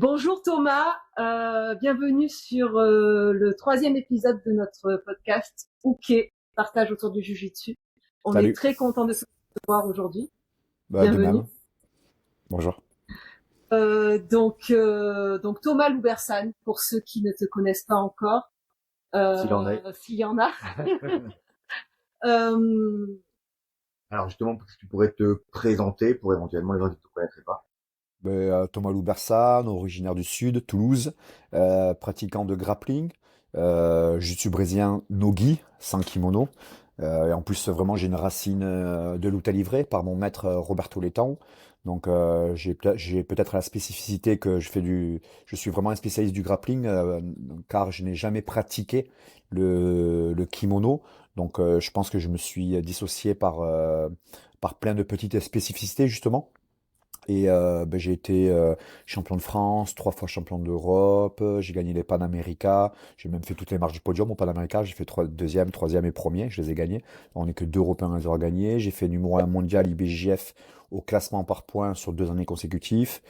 Bonjour Thomas, bienvenue sur le troisième épisode de notre podcast OK, partage autour du Jiu-Jitsu. On est Salut. très content de se voir aujourd'hui. De Bienvenue. même. Bonjour. Donc Thomas Loubersan, pour ceux qui ne te connaissent pas encore, S'il en est. s'il y en a. Euh, Alors justement, parce que tu pourrais te présenter pour éventuellement les gens qui ne te connaîtraient pas. Thomas Loubersan, originaire du Sud, Toulouse, pratiquant de grappling, jiu-jitsu brésilien no-gi, sans kimono. Et en plus, vraiment, j'ai une racine de lutte livrée par mon maître Roberto Letão. Donc, j'ai peut-être la spécificité que je suis vraiment un spécialiste du grappling, car je n'ai jamais pratiqué le kimono. Donc, je pense que je me suis dissocié par plein de petites spécificités, justement. Et j'ai été champion de France, 3 fois champion d'Europe, j'ai gagné les Panamérica, j'ai même fait toutes les marches du podium au Panamérica, j'ai fait deuxième, troisième et premier, je les ai gagnés. On n'est que deux Européens à les avoir gagnés. J'ai fait numéro un mondial IBJF au classement par points sur 2 années consécutives.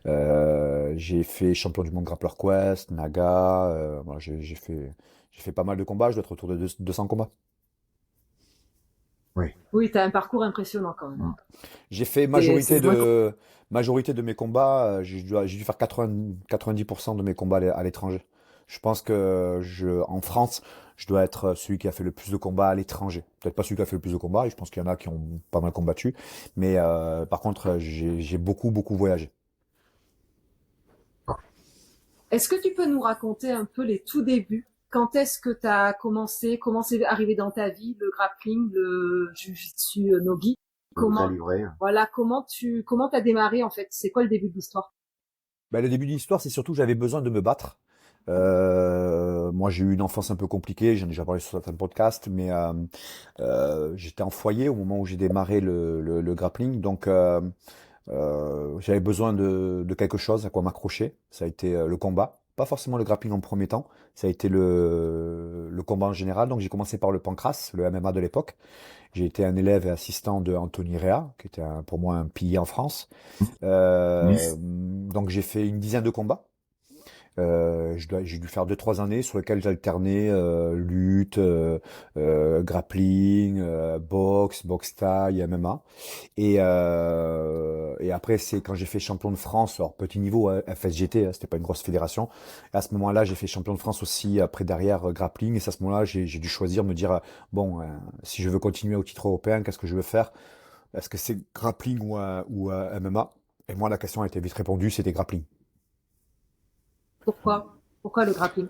J'ai fait champion du monde Grappler Quest, Naga, voilà, j'ai fait pas mal de combats, je dois être autour de 200 combats. Oui. oui, tu as un parcours impressionnant quand même. Mm. J'ai fait C'est moins majorité de mes combats, j'ai dû faire 90% de mes combats à l'étranger. Je pense que en France, je dois être celui qui a fait le plus de combats à l'étranger. Peut-être pas celui qui a fait le plus de combats, et je pense qu'il y en a qui ont pas mal combattu. Mais par contre, j'ai beaucoup, beaucoup voyagé. Est-ce que tu peux nous raconter un peu les tout débuts? Quand est-ce que tu as commencé? Comment c'est arrivé dans ta vie, le grappling, le Jiu-Jitsu no-gi? Très Comment, livré. voilà, comment t'as démarré en fait? C'est quoi le début de l'histoire? Le début de l'histoire, c'est surtout que j'avais besoin de me battre. Moi, j'ai eu une enfance un peu compliquée, j'en ai déjà parlé sur certains podcasts, mais j'étais en foyer au moment où j'ai démarré le grappling, donc j'avais besoin de quelque chose à quoi m'accrocher. Ça a été le combat, pas forcément le grappling en premier temps, ça a été le combat en général. Donc j'ai commencé par le pancrace, le MMA de l'époque. J'ai été un élève et assistant de Anthony Rea, qui était pour moi un pilier en France. Donc j'ai fait une dizaine de combats. J'ai dû faire 2, 3 années sur lesquelles j'alternais lutte, grappling, boxe taille, MMA. Et après, c'est quand j'ai fait champion de France, alors petit niveau, FSGT, c'était pas une grosse fédération. Et à ce moment-là, j'ai fait champion de France aussi, après derrière grappling. Et c'est à ce moment-là, j'ai dû choisir, me dire, bon, si je veux continuer au titre européen, qu'est-ce que je veux faire? Est-ce que c'est grappling ou MMA? Et moi, la question a été vite répondue, c'était grappling. Pourquoi le grappling?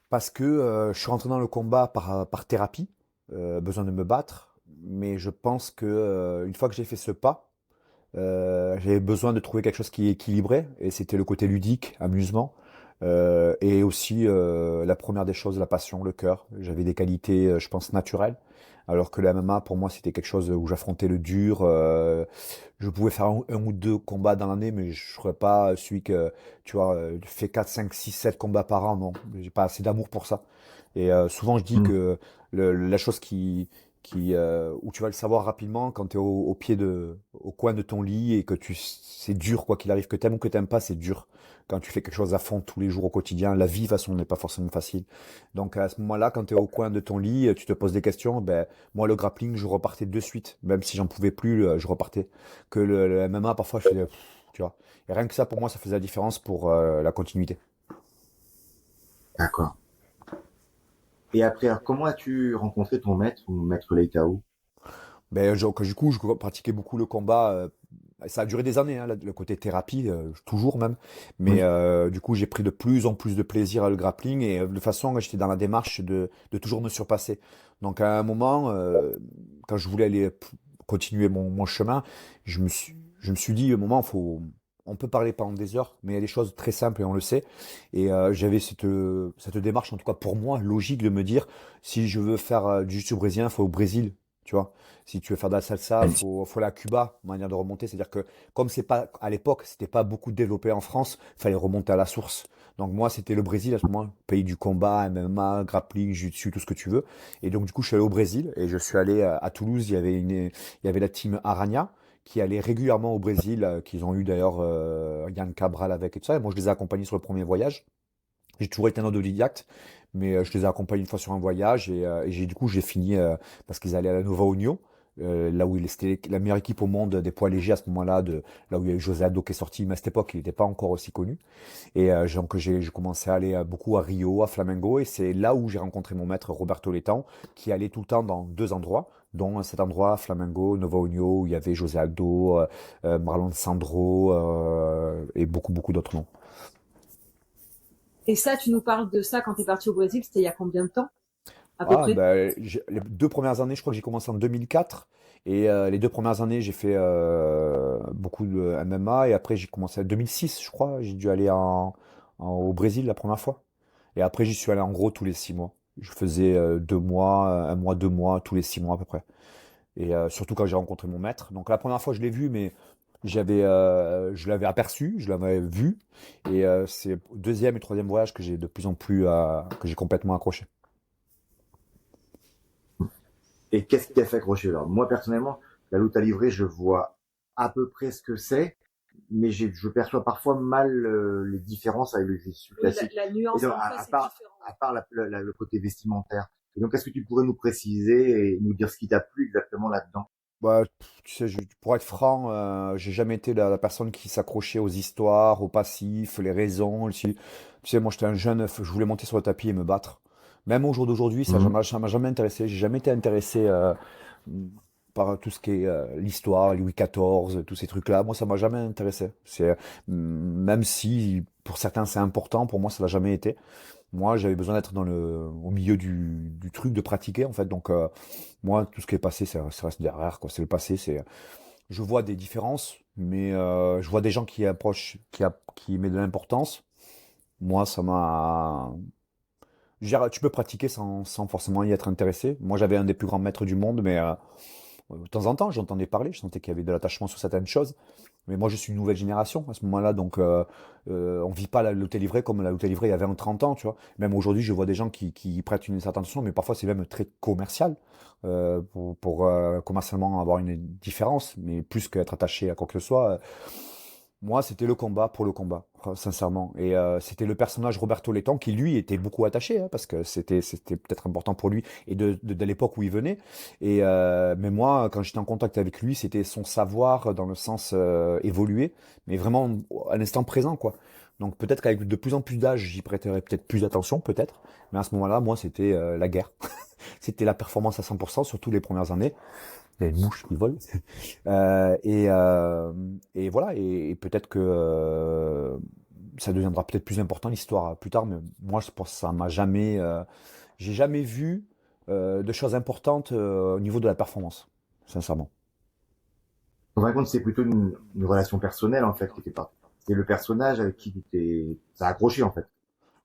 Parce que je suis rentré dans le combat par thérapie, besoin de me battre, mais je pense que une fois que j'ai fait ce pas, j'avais besoin de trouver quelque chose qui équilibrait, et c'était le côté ludique, amusement, et aussi la première des choses, la passion, le cœur. J'avais des qualités, je pense, naturelles, alors que le MMA, pour moi, c'était quelque chose où j'affrontais le dur. Je pouvais faire un ou deux combats dans l'année, mais je serais pas celui que, tu vois, fait 4, 5, 6, 7 combats par an, non. J'ai pas assez d'amour pour ça. Et souvent, je dis Mm. que la chose où tu vas le savoir rapidement quand tu es au pied au coin de ton lit et que c'est dur quoi qu'il arrive, que t'aimes ou que t'aimes pas, c'est dur. Quand tu fais quelque chose à fond tous les jours au quotidien, la vie de toute façon n'est pas forcément facile. Donc à ce moment-là, quand tu es au coin de ton lit, tu te poses des questions, ben moi le grappling, je repartais de suite, même si j'en pouvais plus, je repartais. Que le MMA parfois je faisais, tu vois. Et rien que ça pour moi, ça faisait la différence pour la continuité. D'accord. Et après, alors, comment as-tu rencontré ton maître ou maître Leitao? Du coup, je pratiquais beaucoup le combat. Ça a duré des années, hein, le côté thérapie, toujours même. Mais Oui. du coup, j'ai pris de plus en plus de plaisir à le grappling et de toute façon, j'étais dans la démarche de toujours me surpasser. Donc à un moment, quand je voulais aller continuer mon chemin, je me suis dit, au moment, on peut parler pendant des heures, mais il y a des choses très simples et on le sait. Et j'avais cette démarche, en tout cas pour moi, logique de me dire, si je veux faire du jiu-jitsu brésilien, il faut au Brésil, tu vois. Si tu veux faire de la salsa, faut la Cuba, manière de remonter. C'est-à-dire que, comme c'est pas, à l'époque, c'était pas beaucoup développé en France, il fallait remonter à la source. Donc moi, c'était le Brésil à ce moment, pays du combat, MMA, grappling, jiu-jitsu, tout ce que tu veux. Et donc du coup, je suis allé au Brésil et je suis allé à Toulouse. Il y avait la team Arania qui allaient régulièrement au Brésil, qu'ils ont eu d'ailleurs Yann Cabral avec et tout ça. Et moi, je les ai accompagnés sur le premier voyage. J'ai toujours été un autodidacte, mais je les ai accompagnés une fois sur un voyage et du coup j'ai fini parce qu'ils allaient à la Nova União, là où c'était la meilleure équipe au monde des poids légers à ce moment-là, là où il y a eu José Aldo qui est sorti, mais à cette époque il n'était pas encore aussi connu. Et donc j'ai commencé à aller beaucoup à Rio, à Flamengo, et c'est là où j'ai rencontré mon maître Roberto Letão, qui allait tout le temps dans deux endroits, dont cet endroit, Flamengo, Nova União, où il y avait José Aldo, Marlon Sandro et beaucoup d'autres noms. Et ça, tu nous parles de ça quand tu es parti au Brésil, c'était il y a combien de temps, à peu Ah, près? bah, les 2 premières années, je crois que j'ai commencé en 2004. Et les 2 premières années, j'ai fait beaucoup de MMA. Et après, j'ai commencé en 2006, je crois. J'ai dû aller au Brésil la première fois. Et après, j'y suis allé en gros tous les 6 mois. Je faisais 2 mois, un mois, 2 mois, tous les 6 mois à peu près. Et surtout quand j'ai rencontré mon maître. Donc la première fois, je l'ai vu, mais je l'avais aperçu, je l'avais vu. Et c'est le deuxième et troisième voyage que j'ai de plus en plus, que j'ai complètement accroché. Et qu'est-ce qui t'a fait accrocher alors? Moi, personnellement, la lutte à livrer, je vois à peu près ce que c'est, mais je perçois parfois mal les différences avec le jiu-jitsu Oui, classique. la Et nuance donc, entre eux, c'est différent. à part le côté vestimentaire. Et donc, est-ce que tu pourrais nous préciser et nous dire ce qui t'a plu exactement là-dedans? Bah, tu sais, pour être franc, j'ai jamais été la personne qui s'accrochait aux histoires, aux passifs, les raisons. Tu sais, moi, j'étais un jeune, je voulais monter sur le tapis et me battre. Même au jour d'aujourd'hui, Mhm. ça m'a jamais intéressé. J'ai jamais été intéressé par tout ce qui est l'histoire, Louis XIV, tous ces trucs-là. Moi, ça m'a jamais intéressé. Même si pour certains c'est important, pour moi, ça l'a jamais été. Moi, j'avais besoin d'être au milieu du truc, de pratiquer en fait. Donc, moi, tout ce qui est passé, ça reste derrière, quoi. C'est le passé. Je vois des différences, mais je vois des gens qui approchent, qui mettent de l'importance. Moi, ça m'a. Je veux dire, tu peux pratiquer sans forcément y être intéressé. Moi, j'avais un des plus grands maîtres du monde, mais de temps en temps, j'entendais parler. Je sentais qu'il y avait de l'attachement sur certaines choses. Mais moi, je suis une nouvelle génération à ce moment-là, donc on vit pas la lutte livrée comme la lutte livrée il y avait 30 ans, tu vois. Même aujourd'hui, je vois des gens qui prêtent une certaine attention, mais parfois c'est même très commercial pour commercialement avoir une différence, mais plus qu'être attaché à quoi que ce soit. Moi, c'était le combat pour le combat, sincèrement. Et c'était le personnage Roberto Letton qui, lui, était beaucoup attaché, hein, parce que c'était peut-être important pour lui et de l'époque où il venait. Et mais moi, quand j'étais en contact avec lui, c'était son savoir dans le sens évolué, mais vraiment à l'instant présent, quoi. Donc peut-être qu'avec de plus en plus d'âge, j'y prêterais peut-être plus d'attention, peut-être. Mais à ce moment-là, moi, c'était la guerre. C'était la performance à 100%, surtout les premières années. Il y a une mouche qui vole. Euh, et, euh, et voilà, et peut-être que ça deviendra peut-être plus important l'histoire plus tard, mais moi je pense que ça m'a jamais, j'ai jamais vu de choses importantes au niveau de la performance, sincèrement. En fin de compte, c'est plutôt une relation personnelle, en fait, qui était pas. C'est le personnage avec qui ça a accroché, en fait.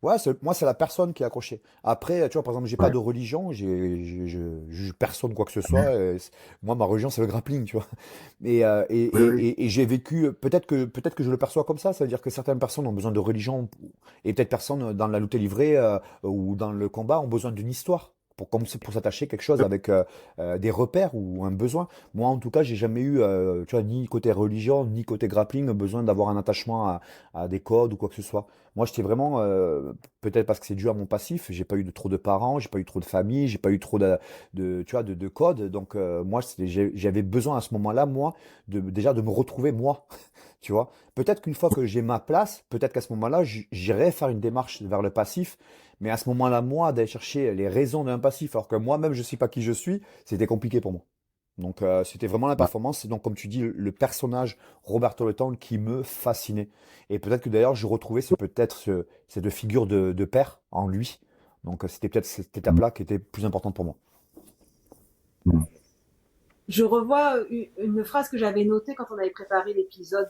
Ouais, moi c'est la personne qui est accrochée. Après, tu vois, par exemple, j'ai pas Ouais. de religion, je juge personne quoi que ce soit. Moi, ma religion c'est le grappling, tu vois. Oui, oui. Et j'ai vécu, peut-être que je le perçois comme ça, c'est-à-dire que certaines personnes ont besoin de religion, et peut-être personnes dans la lutte livrée ou dans le combat ont besoin d'une histoire. Comme c'est pour s'attacher quelque chose avec des repères ou un besoin. Moi, en tout cas, j'ai jamais eu, tu vois, ni côté religion, ni côté grappling, besoin d'avoir un attachement à des codes ou quoi que ce soit. Moi, j'étais vraiment, peut-être parce que c'est dû à mon passif, j'ai pas eu trop de parents, j'ai pas eu trop de famille, j'ai pas eu trop tu vois, de codes. Donc, moi, j'avais besoin à ce moment-là, moi, déjà de me retrouver moi. Tu vois, peut-être qu'une fois que j'ai ma place, peut-être qu'à ce moment-là, j'irai faire une démarche vers le passif. Mais à ce moment-là, moi, d'aller chercher les raisons d'un passif, alors que moi-même, je sais pas qui je suis, c'était compliqué pour moi. Donc, c'était vraiment la Bah, performance. Et donc, comme tu dis, le personnage Roberto Le qui me fascinait. Et peut-être que d'ailleurs, je retrouvais peut-être ces deux figures de père en lui. Donc, c'était peut-être cette mm, étape-là qui était plus importante pour moi. mm. Je revois une phrase que j'avais notée quand on avait préparé l'épisode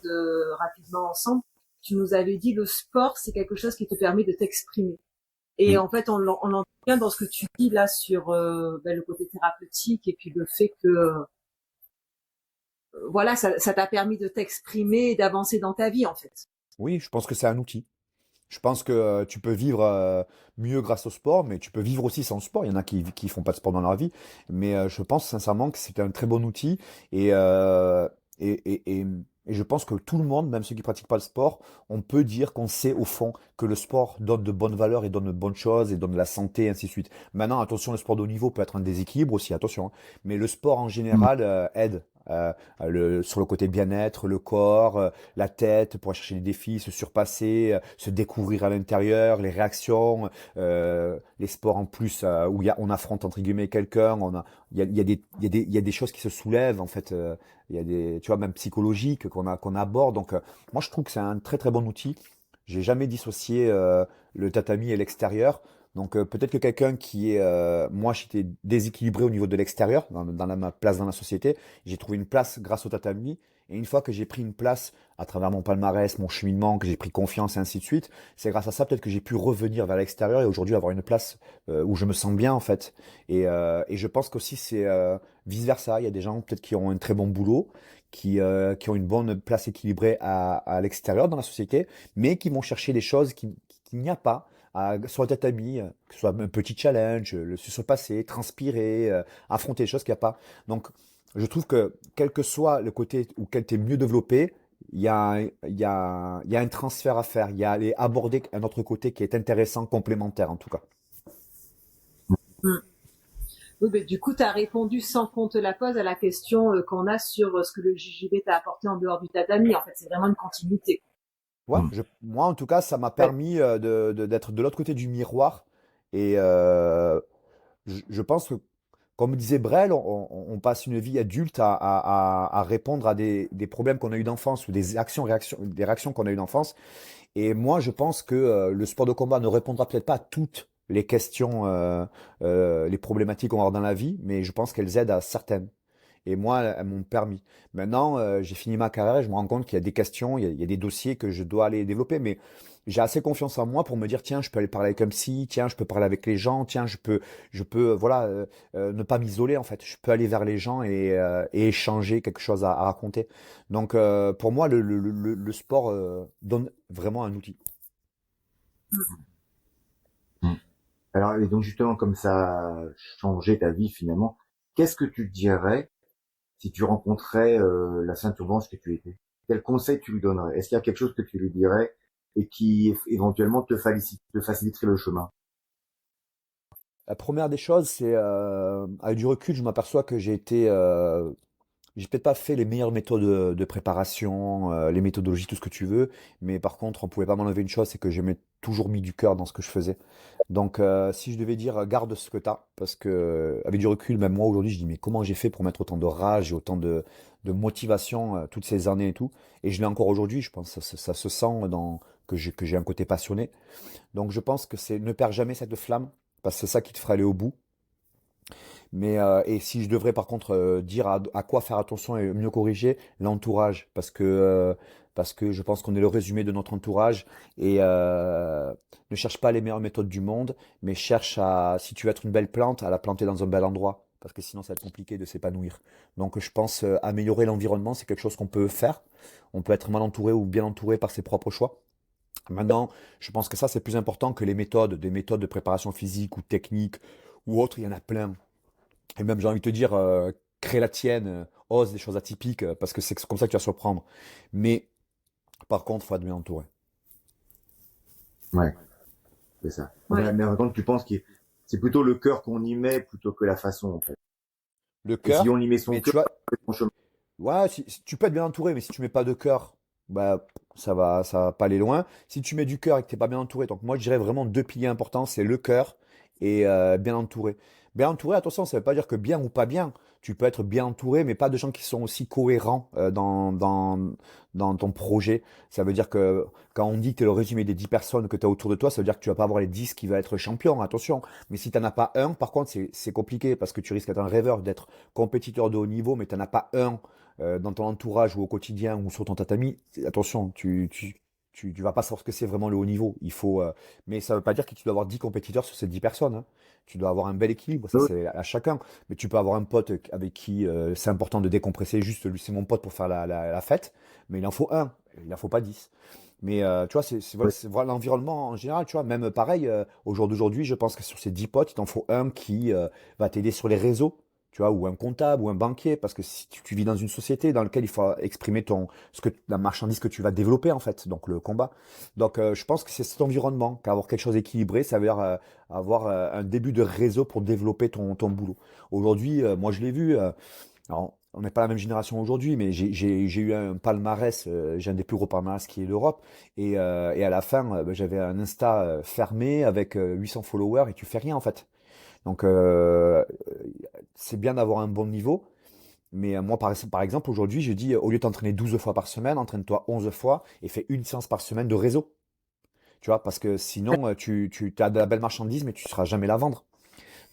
rapidement ensemble. Tu nous avais dit le sport, c'est quelque chose qui te permet de t'exprimer. Et Oui. en fait, on l'entend bien dans ce que tu dis là sur le côté thérapeutique et puis le fait que voilà, ça t'a permis de t'exprimer et d'avancer dans ta vie en fait. Oui, je pense que c'est un outil. Je pense que tu peux vivre mieux grâce au sport, mais tu peux vivre aussi sans sport. Il y en a qui font pas de sport dans leur vie. Mais je pense sincèrement que c'est un très bon outil. Et Et je pense que tout le monde, même ceux qui pratiquent pas le sport, on peut dire qu'on sait au fond que le sport donne de bonnes valeurs et donne de bonnes choses et donne de la santé, et ainsi de suite. Maintenant, attention, le sport de haut niveau peut être un déséquilibre aussi, attention, hein. Mais le sport en général aide sur le côté bien-être, le corps, la tête, pour aller chercher des défis, se surpasser, se découvrir à l'intérieur, les réactions, les sports en plus où on affronte entre guillemets quelqu'un, il y a des choses qui se soulèvent en fait. Il y a des, tu vois, même psychologiques qu'on aborde. Donc, moi, je trouve que c'est un très très bon outil. J'ai jamais dissocié le tatami et l'extérieur. Donc, peut-être que quelqu'un qui est, moi, j'étais déséquilibré au niveau de l'extérieur, ma place dans la société. J'ai trouvé une place grâce au tatami. Et une fois que j'ai pris une place à travers mon palmarès, mon cheminement, que j'ai pris confiance et ainsi de suite, c'est grâce à ça peut-être que j'ai pu revenir vers l'extérieur et aujourd'hui avoir une place où je me sens bien en fait. Et je pense qu'aussi c'est vice-versa. Il y a des gens peut-être qui ont un très bon boulot, qui ont une bonne place équilibrée à l'extérieur dans la société, mais qui vont chercher des choses qu'il n'y a pas sur le tatami, que ce soit un petit challenge, se surpasser, transpirer, affronter des choses qu'il n'y a pas. Donc, je trouve que quel que soit le côté auquel tu es mieux développé, il y a un transfert à faire. Il y a à aller aborder un autre côté qui est intéressant, complémentaire en tout cas. Mm. Oui, ben, du coup, tu as répondu sans qu'on te la pose à la question qu'on a sur ce que le JJB t'a apporté en dehors du tatami. En fait, c'est vraiment une continuité. Ouais, moi en tout cas, ça m'a Ouais. permis d'être de l'autre côté du miroir. Et je pense que, comme disait Brel, on passe une vie adulte à répondre à des problèmes qu'on a eu d'enfance ou des réactions qu'on a eu d'enfance. Et moi, je pense que le sport de combat ne répondra peut-être pas à toutes les questions, les problématiques qu'on va avoir dans la vie, mais je pense qu'elles aident à certaines. Et moi, elles m'ont permis. Maintenant, j'ai fini ma carrière et je me rends compte qu'il y a des questions, il y a des dossiers que je dois aller développer, mais j'ai assez confiance en moi pour me dire, tiens, je peux aller parler avec un psy, tiens, je peux parler avec les gens, tiens, voilà, ne pas m'isoler en fait. Je peux aller vers les gens et échanger quelque chose à raconter. Donc, pour moi, le sport donne vraiment un outil. Mm. Alors, et donc justement, comme ça a changé ta vie finalement, qu'est-ce que tu dirais si tu rencontrais la ceinture blanche que tu étais? Quel conseil tu lui donnerais? Est-ce qu'il y a quelque chose que tu lui dirais et qui éventuellement te faciliterait le chemin? La première des choses, c'est avec du recul, je m'aperçois que j'ai peut-être pas fait les meilleures méthodes de préparation, les méthodologies, tout ce que tu veux, mais par contre, on pouvait pas m'enlever une chose, c'est que j'ai toujours mis du cœur dans ce que je faisais. Donc, si je devais dire, garde ce que t'as, parce que avec du recul, même moi aujourd'hui, je dis, mais comment j'ai fait pour mettre autant de rage et autant de motivation toutes ces années et tout, et je l'ai encore aujourd'hui, je pense, ça se sent que j'ai un côté passionné. Donc, je pense que c'est ne perds jamais cette flamme, parce que c'est ça qui te fera aller au bout. Mais et si je devrais par contre dire à quoi faire attention et mieux corriger, l'entourage, parce que je pense qu'on est le résumé de notre entourage et ne cherche pas les meilleures méthodes du monde, mais cherche à, si tu veux être une belle plante, à la planter dans un bel endroit, parce que sinon ça va être compliqué de s'épanouir. Donc je pense améliorer l'environnement, c'est quelque chose qu'on peut faire. On peut être mal entouré ou bien entouré par ses propres choix. Maintenant, je pense que ça c'est plus important que les méthodes, des méthodes de préparation physique ou technique ou autres, il y en a plein. Et même, j'ai envie de te dire, crée la tienne, ose des choses atypiques, parce que c'est comme ça que tu vas surprendre. Mais, par contre, faut être bien entouré. Ouais, c'est ça. Ouais. Mais par contre, tu penses que c'est plutôt le cœur qu'on y met plutôt que la façon, en fait. Le Et si cœur, on y met son mais cœur, tu vois, c'est son chemin. ouais, tu peux être bien entouré, mais si tu mets pas de cœur, bah, ça va pas aller loin. Si tu mets du cœur et que t'es pas bien entouré, donc moi, je dirais vraiment deux piliers importants, c'est le cœur et bien entouré. Bien entouré, attention, ça veut pas dire que bien ou pas bien. Tu peux être bien entouré, mais pas de gens qui sont aussi cohérents dans ton projet. Ça veut dire que quand on dit que tu es le résumé des 10 personnes que tu as autour de toi, ça veut dire que tu vas pas avoir les 10 qui vont être champions, attention. Mais si tu n'en as pas un, par contre, c'est compliqué parce que tu risques d'être un rêveur, d'être compétiteur de haut niveau, mais tu n'en as pas un dans ton entourage ou au quotidien ou sur ton tatami. Attention, tu vas pas savoir ce que c'est vraiment le haut niveau. Mais ça veut pas dire que tu dois avoir 10 compétiteurs sur ces 10 personnes, hein. Tu dois avoir un bel équilibre, ça Oui, c'est à chacun. Mais tu peux avoir un pote avec qui c'est important de décompresser, juste lui c'est mon pote pour faire la fête, mais il en faut un, il en faut pas 10. Mais tu vois, oui, voilà, l'environnement en général, tu vois, même pareil, au jour d'aujourd'hui, je pense que sur ces 10 potes, il t'en faut un qui va t'aider sur les réseaux, tu vois, ou un comptable, ou un banquier, parce que si tu vis dans une société dans laquelle il faut exprimer la marchandise que tu vas développer, en fait, donc le combat. Donc, je pense que c'est cet environnement, qu'avoir quelque chose d'équilibré, ça veut dire avoir un début de réseau pour développer ton boulot. Aujourd'hui, moi, je l'ai vu, alors, on n'est pas la même génération aujourd'hui, mais j'ai eu un palmarès, j'ai un des plus gros palmarès qui est l'Europe, et à la fin, ben, j'avais un Insta fermé avec 800 followers et tu fais rien en fait. Donc, c'est bien d'avoir un bon niveau, mais moi, par exemple, aujourd'hui, je dis, au lieu de t'entraîner 12 fois par semaine, entraîne-toi 11 fois et fais une séance par semaine de réseau. Tu vois, parce que sinon, tu as de la belle marchandise, mais tu ne sauras jamais la vendre.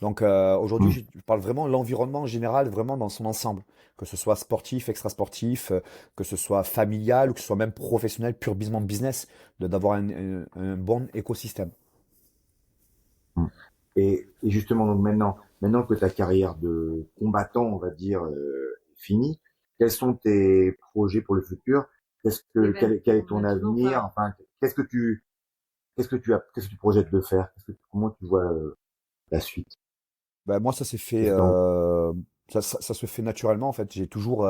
Donc aujourd'hui, Mm. je parle vraiment de l'environnement en général, vraiment dans son ensemble, que ce soit sportif, extra-sportif, que ce soit familial ou que ce soit même professionnel, pur business, d'avoir un bon écosystème. Mm. Et justement, donc maintenant que ta carrière de combattant, on va dire, est finie, quels sont tes projets pour le futur? Eh ben, Quel est on ton n'a toujours avenir? pas. Enfin, qu'est-ce que tu projettes de faire? Comment tu vois la suite? Ben, moi, ça s'est fait, Qu'est-ce que t'en- ça se fait naturellement en fait. J'ai toujours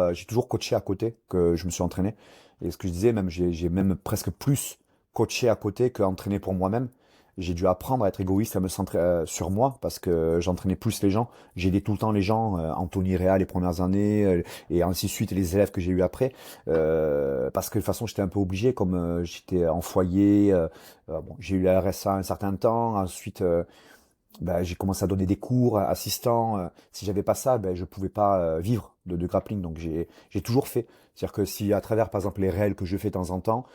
coaché à côté que je me suis entraîné. Et ce que je disais, même j'ai même presque plus coaché à côté qu'entraîné pour moi-même. J'ai dû apprendre à être égoïste, à me centrer sur moi parce que j'entraînais plus les gens. J'aidais tout le temps les gens, Anthony Réal les premières années et ainsi de suite, et les élèves que j'ai eu après. Parce que de toute façon, j'étais un peu obligé, comme j'étais en foyer. Bon, j'ai eu la RSA un certain temps. Ensuite, ben, j'ai commencé à donner des cours, assistant. Si j'avais pas ça, ben, je pouvais pas vivre de grappling. Donc j'ai toujours fait. C'est-à-dire que si à travers, par exemple, les réels que je fais de temps en temps,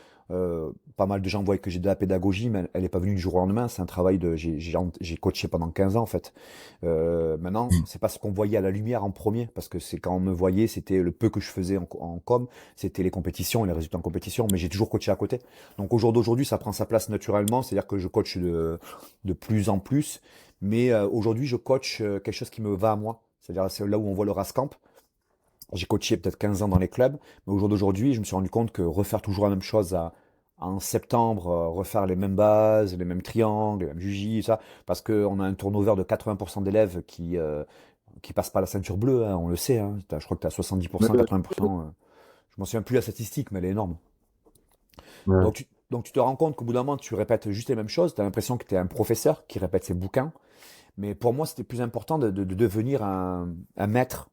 pas mal de gens voient que j'ai de la pédagogie, mais elle n'est pas venue du jour au lendemain. C'est un travail de. J'ai coaché pendant 15 ans en fait. Maintenant, c'est pas ce qu'on voyait à la lumière en premier, parce que c'est quand on me voyait, c'était le peu que je faisais en com, c'était les compétitions et les résultats en compétition, mais j'ai toujours coaché à côté. Donc au jour d'aujourd'hui, ça prend sa place naturellement, c'est-à-dire que je coach de plus en plus. Mais aujourd'hui, je coach quelque chose qui me va à moi. C'est-à-dire, c'est là où on voit le Rascamp. J'ai coaché peut-être 15 ans dans les clubs, mais au jour d'aujourd'hui, je me suis rendu compte que refaire toujours la même chose en septembre, refaire les mêmes bases, les mêmes triangles, les mêmes jujis, ça, parce qu'on a un turnover de 80% d'élèves qui passent pas la ceinture bleue, hein, on le sait. Hein. Je crois que tu as 70%, Ouais, 80%. Je m'en souviens plus la statistique, mais elle est énorme. ouais. Donc tu te rends compte qu'au bout d'un moment, tu répètes juste les mêmes choses. Tu as l'impression que tu es un professeur qui répète ses bouquins. Mais pour moi, c'était plus important de devenir un maître.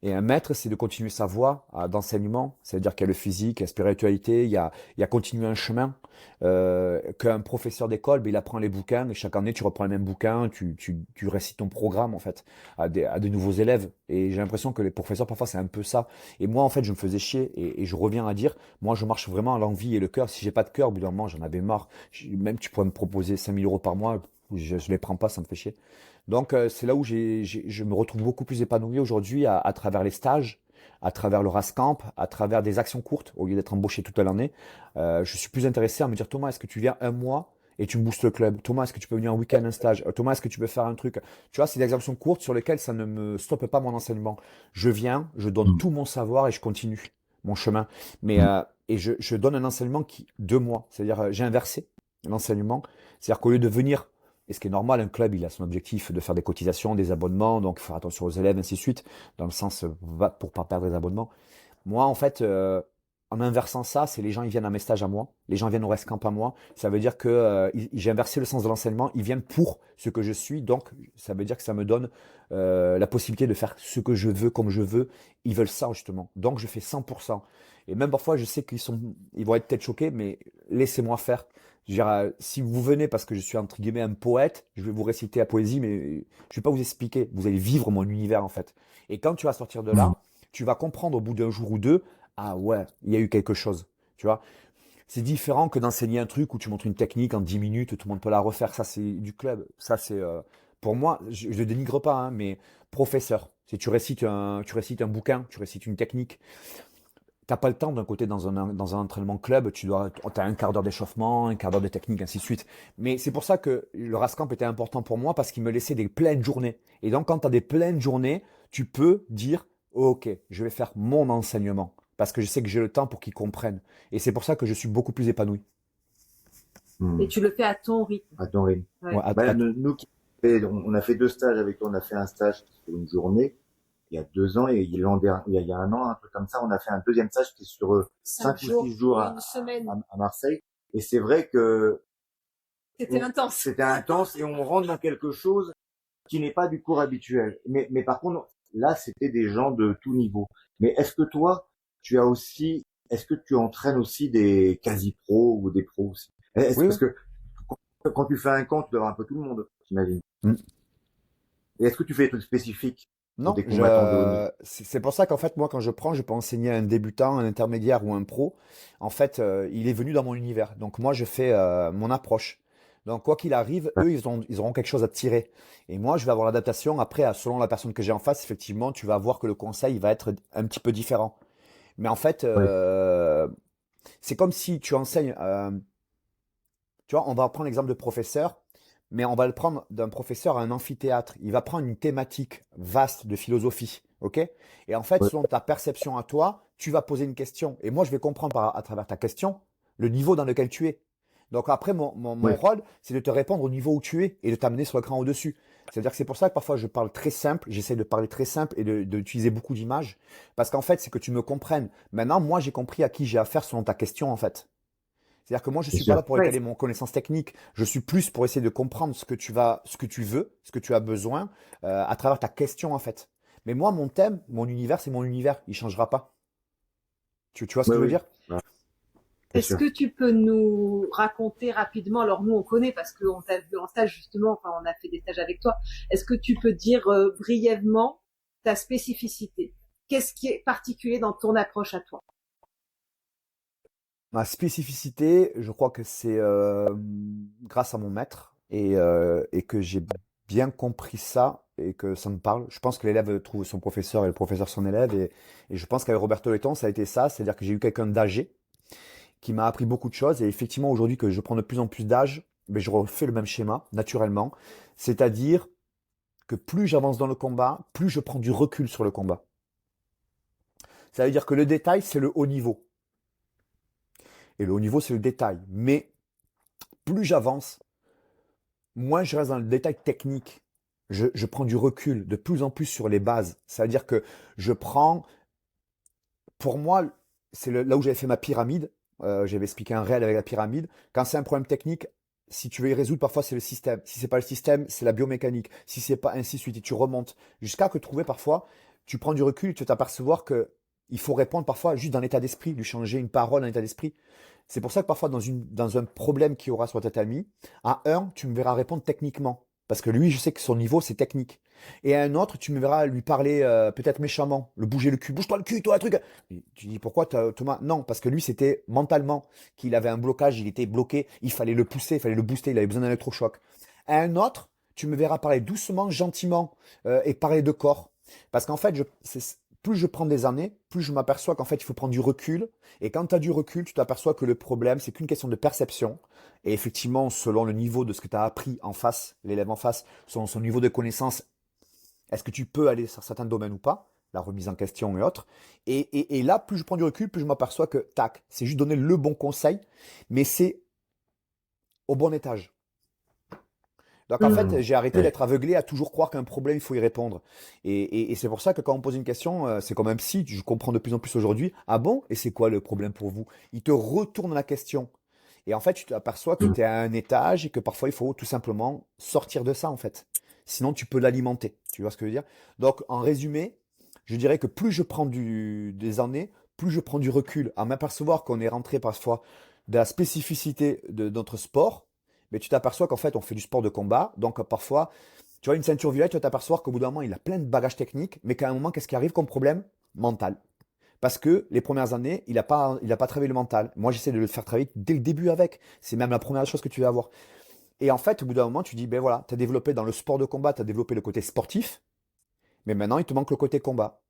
Et un maître, c'est de continuer sa voie d'enseignement. C'est-à-dire qu'il y a le physique, la spiritualité, il y a continuer un chemin. Qu'un professeur d'école, ben, il apprend les bouquins et chaque année, tu reprends les mêmes bouquins, tu récites ton programme, en fait, à des nouveaux élèves. Et j'ai l'impression que les professeurs, parfois, c'est un peu ça. Et moi, en fait, je me faisais chier et je reviens à dire, moi, je marche vraiment à l'envie et le cœur. Si j'ai pas de cœur, au bout d'un moment, j'en avais marre. Même, tu pourrais me proposer 5 000 € par mois, je les prends pas, ça me fait chier. Donc, c'est là où je me retrouve beaucoup plus épanoui aujourd'hui à travers les stages, à travers le RASCamp, à travers des actions courtes, au lieu d'être embauché toute l'année. Je suis plus intéressé à me dire, Thomas, est-ce que tu viens un mois et tu me boostes le club? Thomas, est-ce que tu peux venir un week-end, un stage? Thomas, est-ce que tu peux faire un truc? Tu vois, c'est des actions courtes sur lesquelles ça ne me stoppe pas mon enseignement. Je viens, je donne Mm. tout mon savoir et je continue mon chemin. Mais, Mm. et je donne un enseignement qui, 2 mois. C'est-à-dire, j'ai inversé l'enseignement. C'est-à-dire qu'au lieu de venir et ce qui est normal, un club, il a son objectif de faire des cotisations, des abonnements, donc faire attention aux élèves, ainsi de suite, dans le sens pour pas perdre les abonnements. Moi, en fait, en inversant ça, c'est les gens, ils viennent à mes stages à moi, les gens viennent au Rescamp à moi. Ça veut dire que j'ai inversé le sens de l'enseignement. Ils viennent pour ce que je suis, donc ça veut dire que ça me donne la possibilité de faire ce que je veux, comme je veux. Ils veulent ça justement, donc je fais 100%. Et même parfois, je sais ils vont être peut-être choqués, mais laissez-moi faire. Je veux dire, si vous venez parce que je suis entre guillemets un poète, je vais vous réciter la poésie, mais je vais pas vous expliquer. Vous allez vivre mon univers en fait. Et quand tu vas sortir de Mm. là, tu vas comprendre au bout d'un jour ou deux, ah ouais, il y a eu quelque chose. Tu vois, c'est différent que d'enseigner un truc où tu montres une technique en 10 minutes, tout le monde peut la refaire. Ça, c'est du club. Ça, c'est pour moi, je ne dénigre pas, hein, mais professeur. Si tu récites un bouquin, tu récites une technique, t'as pas le temps d'un côté dans un entraînement club, t'as un quart d'heure d'échauffement, un quart d'heure de technique, ainsi de suite. Mais c'est pour ça que le Rascamp était important pour moi parce qu'il me laissait des pleines journées. Et donc quand tu as des pleines journées, tu peux dire, ok, je vais faire mon enseignement parce que je sais que j'ai le temps pour qu'ils comprennent. Et c'est pour ça que je suis beaucoup plus épanoui. Et Mm. tu le fais à ton rythme. Attends, Ouais, Ouais. bah, nous, on a fait 2 stages avec toi. On a fait un stage sur une journée. il y a 2 ans et il y a un an, un truc comme ça, on a fait un deuxième stage qui est sur 5 5 ou jours 6 jours ou une semaine. à Marseille. Et c'est vrai que C'était intense. c'était intense et on rentre dans quelque chose qui n'est pas du cours habituel. Mais par contre, là, c'était des gens de tout niveau. Mais est-ce que toi, est-ce que tu entraînes aussi des quasi-pros ou des pros aussi? Oui, oui. Parce que quand tu fais un camp, tu dois avoir un peu tout le monde, j'imagine. Mm. Et est-ce que tu fais des trucs spécifiques pour Non, des combattants de haut niveau? c'est pour ça qu'en fait, moi, quand je prends, je peux enseigner à un débutant, un intermédiaire ou un pro. En fait, il est venu dans mon univers. Donc, moi, je fais mon approche. Donc, quoi qu'il arrive, eux, ils auront quelque chose à tirer. Et moi, je vais avoir l'adaptation. Après, selon la personne que j'ai en face, effectivement, tu vas voir que le conseil il va être un petit peu différent. Mais en fait, Oui, c'est comme si tu enseignes. Tu vois, on va prendre l'exemple de professeur, mais on va le prendre d'un professeur à un amphithéâtre. Il va prendre une thématique vaste de philosophie, ok? Et en fait, oui, selon ta perception à toi, tu vas poser une question. Et moi, je vais comprendre à travers ta question le niveau dans lequel tu es. Donc après, mon oui, rôle, c'est de te répondre au niveau où tu es et de t'amener sur le cran au-dessus. C'est-à-dire que c'est pour ça que parfois je parle très simple, j'essaie de parler très simple et d'utiliser beaucoup d'images, parce qu'en fait, c'est que tu me comprennes. Maintenant, moi, j'ai compris à qui j'ai affaire selon ta question, en fait. C'est-à-dire que moi, je c'est suis pas sûr. là pour Ouais. étaler mon connaissance technique. Je suis plus pour essayer de comprendre ce que tu veux, ce que tu as besoin, à travers ta question, en fait. Mais moi, mon thème, mon univers, c'est mon univers. Il changera pas. Tu vois ce Oui, que je veux oui, dire? ouais, c'est Est-ce sûr. que tu peux nous raconter rapidement, alors nous on connaît parce qu'on t'a vu en stage justement, enfin on a fait des stages avec toi, est-ce que tu peux dire brièvement ta spécificité? Qu'est-ce qui est particulier dans ton approche à toi? Ma spécificité, je crois que c'est grâce à mon maître et que j'ai bien compris ça et que ça me parle. Je pense que l'élève trouve son professeur et le professeur son élève et je pense qu'avec Roberto Letton, ça a été ça. C'est-à-dire que j'ai eu quelqu'un d'âgé qui m'a appris beaucoup de choses. Et effectivement, aujourd'hui que je prends de plus en plus d'âge, mais je refais le même schéma, naturellement. C'est-à-dire que plus j'avance dans le combat, plus je prends du recul sur le combat. Ça veut dire que le détail, c'est le haut niveau. Et le haut niveau, c'est le détail. Mais plus j'avance, moins je reste dans le détail technique. Je prends du recul de plus en plus sur les bases. Ça veut dire que je prends, pour moi, c'est là où j'avais fait ma pyramide. J'avais expliqué un réel avec la pyramide. Quand c'est un problème technique, si tu veux y résoudre, parfois c'est le système. Si c'est pas le système, c'est la biomécanique. Si c'est pas ainsi de suite, et tu remontes jusqu'à que trouver parfois, tu prends du recul, et tu t'apercevoir que il faut répondre parfois juste d'un état d'esprit, lui changer une parole, un état d'esprit. C'est pour ça que parfois dans un problème qui aura sur ta amie, à un, tu me verras répondre techniquement. Parce que lui, je sais que son niveau, c'est technique. Et à un autre, tu me verras lui parler peut-être méchamment, le bouger le cul. Bouge-toi le cul, toi, un truc. Et tu dis pourquoi Thomas? Non, parce que lui, c'était mentalement qu'il avait un blocage, il était bloqué, il fallait le pousser, il fallait le booster, il avait besoin d'un électrochoc. À un autre, tu me verras parler doucement, gentiment et parler de corps. Parce qu'en fait, plus je prends des années, plus je m'aperçois qu'en fait, il faut prendre du recul. Et quand tu as du recul, tu t'aperçois que le problème, c'est qu'une question de perception. Et effectivement, selon le niveau de ce que tu as appris en face, l'élève en face, selon son niveau de connaissance, est-ce que tu peux aller sur certains domaines ou pas? La remise en question et autres. Et là, plus je prends du recul, plus je m'aperçois que, tac, c'est juste donner le bon conseil, mais c'est au bon étage. Donc en fait, Hmm. j'ai arrêté Ouais. d'être aveuglé à toujours croire qu'un problème, il faut y répondre. Et c'est pour ça que quand on pose une question, c'est comme un psy, je comprends de plus en plus aujourd'hui. Ah bon? Et c'est quoi le problème pour vous? Il te retourne la question. Et en fait, tu t'aperçois que Mm. tu es à un étage et que parfois il faut tout simplement sortir de ça en fait. Sinon, tu peux l'alimenter. Tu vois ce que je veux dire? Donc, en résumé, je dirais que plus je prends des années, plus je prends du recul à m'apercevoir qu'on est rentré parfois de la spécificité de notre sport, mais tu t'aperçois qu'en fait, on fait du sport de combat. Donc, parfois, tu vois, une ceinture violette, tu vas t'apercevoir qu'au bout d'un moment, il a plein de bagages techniques, mais qu'à un moment, qu'est-ce qui arrive comme problème? Mental. Parce que les premières années, il a pas travaillé le mental. Moi, j'essaie de le faire travailler dès le début avec. C'est même la première chose que tu vas avoir. Et en fait, au bout d'un moment, tu dis, ben voilà, tu as développé dans le sport de combat, tu as développé le côté sportif, mais maintenant, il te manque le côté combat.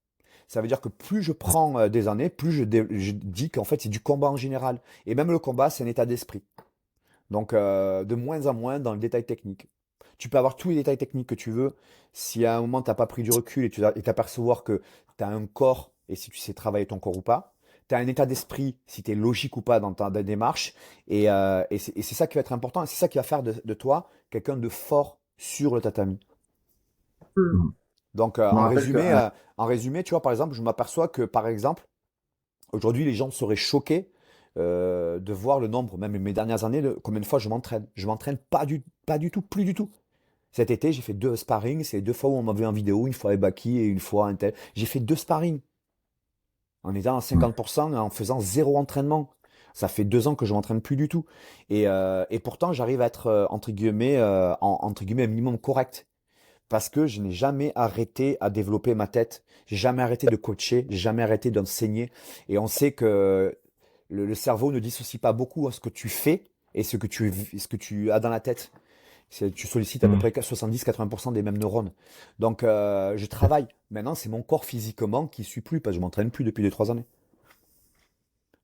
Ça veut dire que plus je prends des années, plus je dis qu'en fait, c'est du combat en général. Et même le combat, c'est un état d'esprit. Donc, de moins en moins dans le détail technique. Tu peux avoir tous les détails techniques que tu veux. Si à un moment, tu n'as pas pris du recul et tu t'apercevoir que tu as un corps et si tu sais travailler ton corps ou pas, tu as un état d'esprit, si tu es logique ou pas dans ta démarche. Et c'est ça qui va être important. Et c'est ça qui va faire de toi quelqu'un de fort sur le tatami. Hmm. Mm. Donc, Je me rappelle que en résumé, tu vois, par exemple, je m'aperçois que, par exemple, aujourd'hui, les gens seraient choqués de voir le nombre, même mes dernières années, de combien de fois je m'entraîne. Je m'entraîne pas du tout, plus du tout. Cet été, j'ai fait 2 sparring. C'est 2 fois où on m'a vu en vidéo, une fois avec Baki et une fois un tel. J'ai fait 2 sparring en étant à 50% et en faisant zéro entraînement. Ça fait 2 ans que je m'entraîne plus du tout. Et pourtant, j'arrive à être, entre guillemets, un minimum correct. Parce que je n'ai jamais arrêté à développer ma tête. J'ai jamais arrêté de coacher. J'ai jamais arrêté d'enseigner. Et on sait que le cerveau ne dissocie pas beaucoup ce que tu fais et ce que tu as dans la tête. Tu sollicites à peu près 70-80% des mêmes neurones. Donc, je travaille. Maintenant, c'est mon corps physiquement qui suit plus parce que je m'entraîne plus depuis 2-3 années.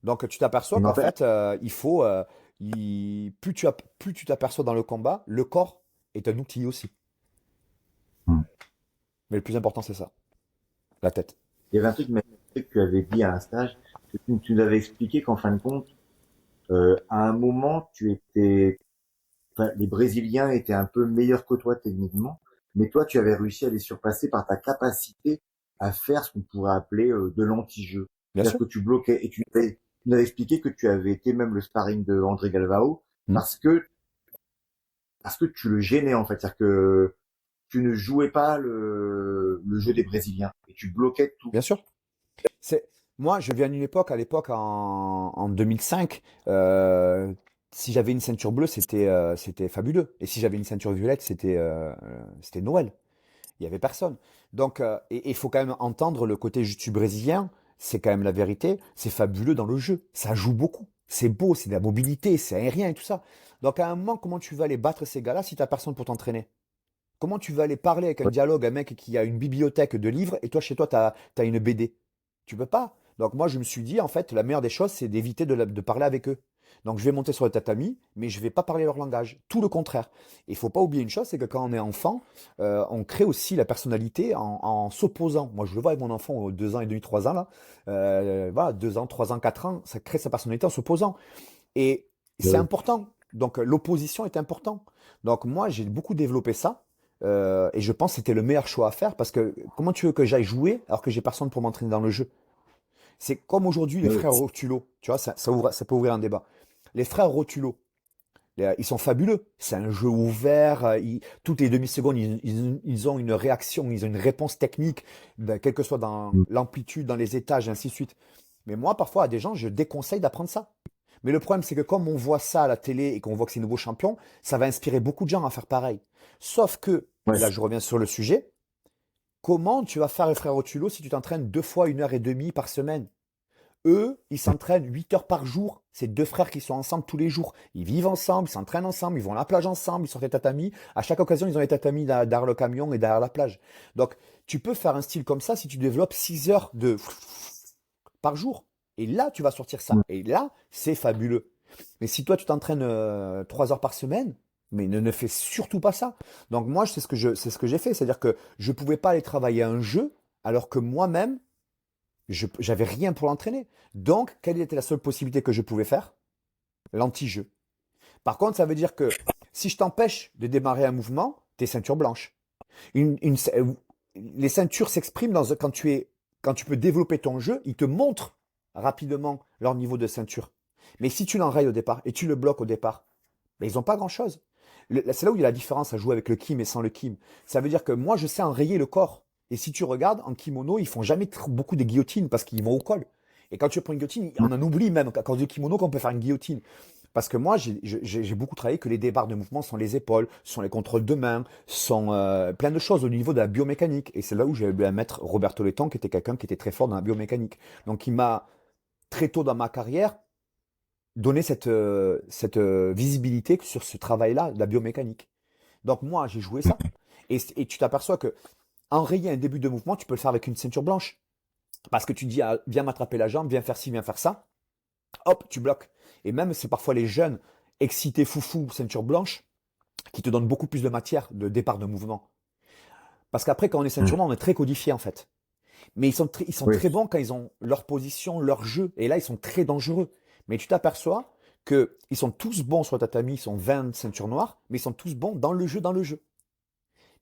Donc, tu je t'aperçois me qu'en rappelle, fait, plus tu t'aperçois dans le combat, le corps est un outil aussi. Mais le plus important, c'est ça, la tête. il y avait un truc que tu avais dit à un stage, que tu nous avais expliqué qu'en fin de compte, à un moment, enfin, les Brésiliens étaient un peu meilleurs que toi techniquement, mais toi, tu avais réussi à les surpasser par ta capacité à faire ce qu'on pourrait appeler de l'anti-jeu. Bien C'est-à-dire sûr. que tu bloquais et tu nous avais expliqué que tu avais été même le sparring de André Galvao Hmm. parce que parce que tu le gênais en fait, c'est-à-dire que tu ne jouais pas le jeu des Brésiliens et tu bloquais tout. Bien sûr. C'est, moi, je viens d'une époque, à l'époque en 2005, si j'avais une ceinture bleue, c'était fabuleux. Et si j'avais une ceinture violette, c'était Noël. Il n'y avait personne. Donc, et il faut quand même entendre le côté jiu-jitsu brésilien, c'est quand même la vérité, c'est fabuleux dans le jeu. Ça joue beaucoup. C'est beau, c'est de la mobilité, c'est aérien et tout ça. Donc, à un moment, comment tu vas aller battre ces gars-là si tu n'as personne pour t'entraîner? Comment tu vas aller parler avec un Ouais. dialogue, un mec qui a une bibliothèque de livres et toi, chez toi, tu as une BD? Tu peux pas. Donc moi, je me suis dit, en fait, la meilleure des choses, c'est d'éviter de parler avec eux. Donc je vais monter sur le tatami, mais je vais pas parler leur langage. Tout le contraire. Il faut pas oublier une chose, c'est que quand on est enfant, on crée aussi la personnalité en s'opposant. Moi, je le vois avec mon enfant, 2 ans et demi, 3 ans, là. Voilà, 2 ans, 3 ans, 4 ans, ça crée sa personnalité en s'opposant. Et c'est Ouais. important. Donc l'opposition est important. Donc moi, j'ai beaucoup développé ça. Et je pense que c'était le meilleur choix à faire parce que comment tu veux que j'aille jouer alors que j'ai personne pour m'entraîner dans le jeu? C'est comme aujourd'hui les Ouais. frères Rotulo. Tu vois, ça peut ouvrir un débat. Les frères Rotulo, ils sont fabuleux. C'est un jeu ouvert. Toutes les demi-secondes, ils ont une réaction, ils ont une réponse technique, quelle que soit dans l'amplitude, dans les étages, et ainsi de suite. Mais moi, parfois, à des gens, je déconseille d'apprendre ça. Mais le problème, c'est que comme on voit ça à la télé et qu'on voit que c'est nouveau champion, ça va inspirer beaucoup de gens à faire pareil. Sauf que, Ouais. et là je reviens sur le sujet, comment tu vas faire les frères Rotulo si tu t'entraînes 2 fois 1 heure et demie par semaine? Eux, ils s'entraînent 8 heures par jour. C'est 2 frères qui sont ensemble tous les jours. Ils vivent ensemble, ils s'entraînent ensemble, ils vont à la plage ensemble, ils sortent les tatamis. À chaque occasion, ils ont les tatamis derrière le camion et derrière la plage. Donc, tu peux faire un style comme ça si tu développes 6 heures par jour. Et là, tu vas sortir ça. Et là, c'est fabuleux. Mais si toi, tu t'entraînes 3 heures par semaine, mais ne fais surtout pas ça. Donc moi, c'est ce que j'ai fait. C'est-à-dire que je ne pouvais pas aller travailler un jeu alors que moi-même, j'avais rien pour l'entraîner. Donc, quelle était la seule possibilité que je pouvais faire? L'anti-jeu. Par contre, ça veut dire que si je t'empêche de démarrer un mouvement, t'es ceinture blanche. Les ceintures s'expriment quand tu peux développer ton jeu, ils te montrent rapidement leur niveau de ceinture. Mais si tu l'enrayes au départ et tu le bloques au départ, ben, ils n'ont pas grand-chose. C'est là où il y a la différence à jouer avec le kim et sans le kim. Ça veut dire que moi, je sais enrayer le corps. Et si tu regardes, en kimono, ils font jamais beaucoup des guillotines parce qu'ils vont au col. Et quand tu prends une guillotine, on en oublie même, à cause du kimono, qu'on peut faire une guillotine. Parce que moi, j'ai beaucoup travaillé que les débarres de mouvement sont les épaules, sont les contrôles de main, sont plein de choses au niveau de la biomécanique. Et c'est là où j'ai eu un maître, Roberto Letton, qui était quelqu'un qui était très fort dans la biomécanique. Donc, il m'a, très tôt dans ma carrière, donné cette visibilité sur ce travail-là, de la biomécanique. Donc, moi, j'ai joué ça. Et tu t'aperçois que enrayer un début de mouvement, tu peux le faire avec une ceinture blanche. Parce que tu dis, ah, viens m'attraper la jambe, viens faire ci, viens faire ça. Hop, tu bloques. Et même, c'est parfois les jeunes excités foufou, ceinture blanche, qui te donnent beaucoup plus de matière de départ de mouvement. Parce qu'après, quand on est ceinture blanche, on est très codifié en fait. Mais ils sont Oui. très bons quand ils ont leur position, leur jeu. Et là, ils sont très dangereux. Mais tu t'aperçois qu'ils sont tous bons sur le tatami, ils sont 20 ceintures noires, mais ils sont tous bons dans le jeu, dans le jeu.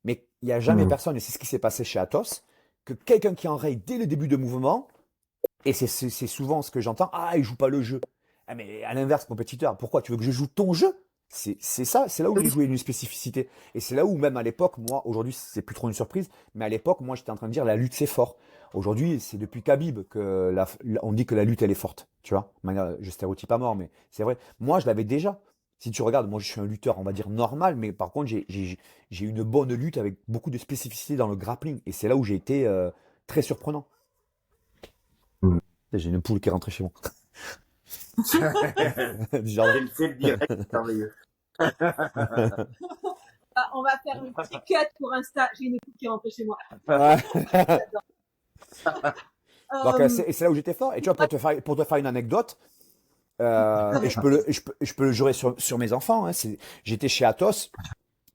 Mais il n'y a jamais Mm. personne, et c'est ce qui s'est passé chez Athos, que quelqu'un qui enraye dès le début de mouvement, et c'est souvent ce que j'entends, ah, il joue pas le jeu. Ah, mais à l'inverse, compétiteur, pourquoi tu veux que je joue ton jeu? C'est ça, c'est là où j'ai joué une spécificité. Et c'est là où même à l'époque, moi, aujourd'hui, c'est plus trop une surprise, mais à l'époque, moi, j'étais en train de dire la lutte, c'est fort. Aujourd'hui, c'est depuis Khabib que on dit que la lutte, elle est forte. Tu vois, je stéréotype à mort, mais c'est vrai. Moi, je l'avais déjà. Si tu regardes, moi, je suis un lutteur, on va dire normal, mais par contre, j'ai une bonne lutte avec beaucoup de spécificité dans le grappling. Et c'est là où j'ai été très surprenant. Mm. J'ai une poule qui est rentrée chez moi. Du C'est jardin. c'est le direct, c'est merveilleux. Ah, on va faire une petite cut pour Insta. J'ai une écoute qui est rentrée chez moi. Ouais. Donc, Euh, c'est là où j'étais fort. Et tu vois, pour te faire une anecdote, et je peux le jurer sur mes enfants, hein, j'étais chez Athos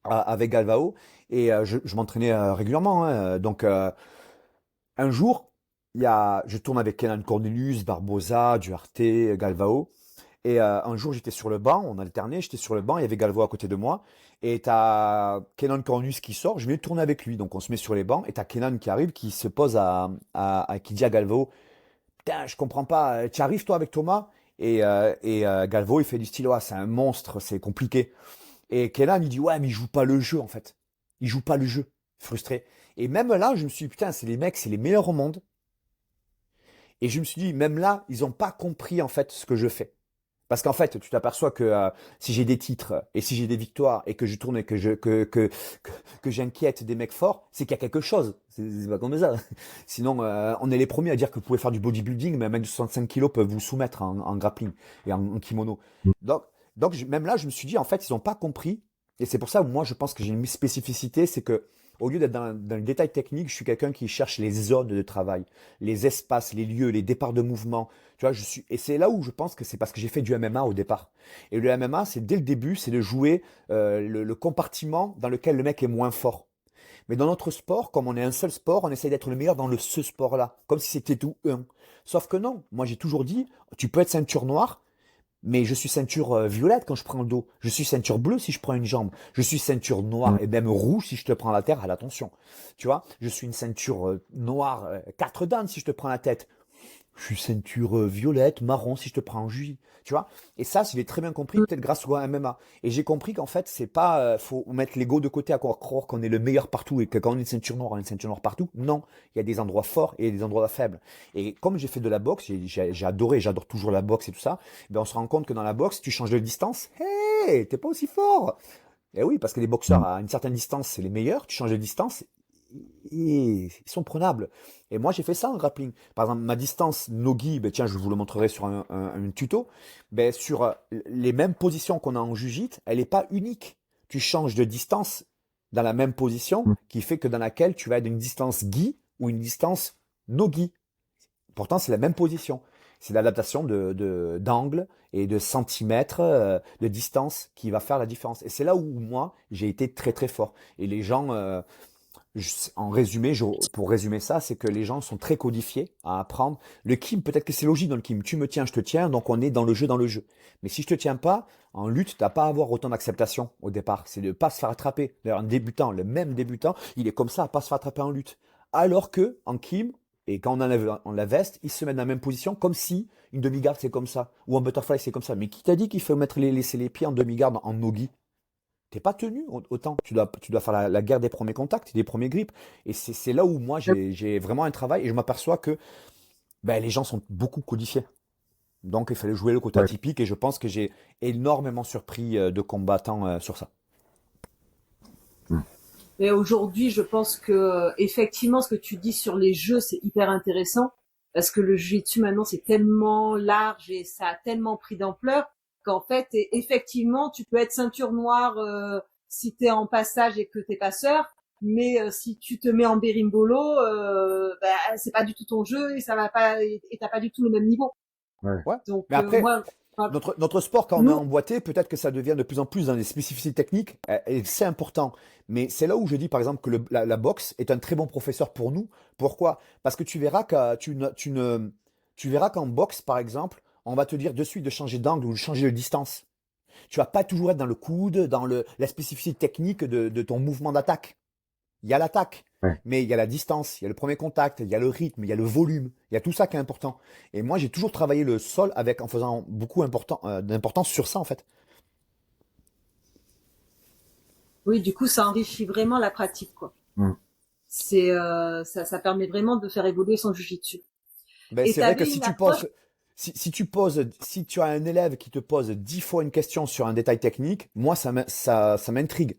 avec Galvao et je m'entraînais régulièrement. Hein. Donc, un jour, je tourne avec Kenan Cornelius, Barbosa, Duarte, Galvao. Et un jour, j'étais sur le banc, on alternait, j'étais sur le banc, il y avait Galvao à côté de moi. Et t'as Kenan Cornelius qui sort, je vais tourner avec lui. Donc, on se met sur les bancs. Et t'as Kenan qui arrive, qui se pose qui dit à Galvao, putain, je comprends pas. Tu arrives toi avec Thomas? Et Galvo, il fait du style, ouais, c'est un monstre, c'est compliqué. Et Kenan, il dit, ouais, mais il joue pas le jeu, en fait. Il joue pas le jeu. Frustré. Et même là, je me suis dit, putain, c'est les mecs, c'est les meilleurs au monde. Et je me suis dit, même là, ils ont pas compris, en fait, ce que je fais. Parce qu'en fait, tu t'aperçois que si j'ai des titres et si j'ai des victoires et que je tourne et que j'inquiète des mecs forts, c'est qu'il y a quelque chose. C'est pas comme ça. Sinon, on est les premiers à dire que vous pouvez faire du bodybuilding, mais un mec de 65 kilos peut vous soumettre en grappling et en kimono. Même là, je me suis dit, en fait, ils n'ont pas compris. Et c'est pour ça, moi, je pense que j'ai une spécificité, c'est que au lieu d'être dans le détail technique, je suis quelqu'un qui cherche les zones de travail, les espaces, les lieux, les départs de mouvement. Tu vois, et c'est là où je pense que c'est parce que j'ai fait du MMA au départ. Et le MMA, c'est dès le début, c'est de jouer le compartiment dans lequel le mec est moins fort. Mais dans notre sport, comme on est un seul sport, on essaye d'être le meilleur dans ce sport-là, comme si c'était tout un. Sauf que non, moi j'ai toujours dit, tu peux être ceinture noire, mais je suis ceinture violette quand je prends le dos. Je suis ceinture bleue si je prends une jambe. Je suis ceinture noire Mm. et même rouge si je te prends la terre à l'attention. Tu vois, je suis une ceinture noire, 4 dan si je te prends la tête. Je suis ceinture violette, marron si je te prends en juillet. Tu vois? Et ça, je l'ai très bien compris, peut-être grâce au MMA. Et j'ai compris qu'en fait, c'est pas, faut mettre l'ego de côté à croire qu'on est le meilleur partout et que quand on est une ceinture noire, on est une ceinture noire partout. Non. Il y a des endroits forts et des endroits faibles. Et comme j'ai fait de la boxe, j'ai adoré, j'adore toujours la boxe et tout ça, ben on se rend compte que dans la boxe, tu changes de distance. Hey, t'es pas aussi fort. Eh oui, parce que les boxeurs Mm. à une certaine distance, c'est les meilleurs. Tu changes de distance, et ils sont prenables. Et moi, j'ai fait ça en grappling. Par exemple, ma distance nogi, ben tiens, je vous le montrerai sur un tuto. Ben, sur les mêmes positions qu'on a en jiu-jitsu, elle n'est pas unique. Tu changes de distance dans la même position Mm. qui fait que dans laquelle tu vas être une distance gi ou une distance no-gi. Pourtant, c'est la même position. C'est l'adaptation d'angle et de centimètres de distance qui va faire la différence. Et c'est là où moi, j'ai été très très fort. Et les gens, en résumé, pour résumer ça, c'est que les gens sont très codifiés à apprendre. Le kim, peut-être que c'est logique dans le kim. Tu me tiens, je te tiens, donc on est dans le jeu, dans le jeu. Mais si je te tiens pas, en lutte, t'as pas à avoir autant d'acceptation au départ. C'est de pas se faire attraper. D'ailleurs, un débutant, le même débutant, il est comme ça à pas se faire attraper en lutte. Alors que, en kim, et quand on enlève la veste, il se met dans la même position, comme si une demi-garde c'est comme ça, ou en butterfly c'est comme ça. Mais qui t'a dit qu'il faut laisser les pieds en demi-garde en nogi? T'es pas tenu autant. Tu dois faire la guerre des premiers contacts, des premiers grips. Et c'est là où moi j'ai vraiment un travail et je m'aperçois que ben, les gens sont beaucoup codifiés. Donc il fallait jouer le côté Ouais. atypique et je pense que j'ai énormément surpris de combattants sur ça. Mm. Mais aujourd'hui, je pense que effectivement, ce que tu dis sur les jeux, c'est hyper intéressant parce que le jiu-jitsu maintenant, c'est tellement large et ça a tellement pris d'ampleur qu'en fait, effectivement, tu peux être ceinture noire si t'es en passage et que t'es passeur, mais si tu te mets en bérimbolo, bah, c'est pas du tout ton jeu et ça va pas et t'as pas du tout le même niveau. Ouais. Ouais. Donc Mais après, moi, notre sport, quand on est nous, emboîté, peut-être que ça devient de plus en plus dans les spécificités techniques, et c'est important. Mais c'est là où je dis, par exemple, que la boxe est un très bon professeur pour nous. Pourquoi? Parce que tu verras tu verras qu'en boxe, par exemple, on va te dire de suite de changer d'angle ou de changer de distance. Tu vas pas toujours être dans le coude, dans la spécificité technique de ton mouvement d'attaque. Il y a l'attaque, Ouais. mais il y a la distance, il y a le premier contact, il y a le rythme, il y a le volume, il y a tout ça qui est important. Et moi, j'ai toujours travaillé le sol en faisant beaucoup d'importance sur ça, en fait. Oui, du coup, ça enrichit vraiment la pratique, quoi. Mm. Ça permet vraiment de faire évoluer son jujitsu. Ben, Et c'est tu vrai que avais une approche. si tu as un élève qui te pose 10 fois une question sur un détail technique, moi, ça m'intrigue.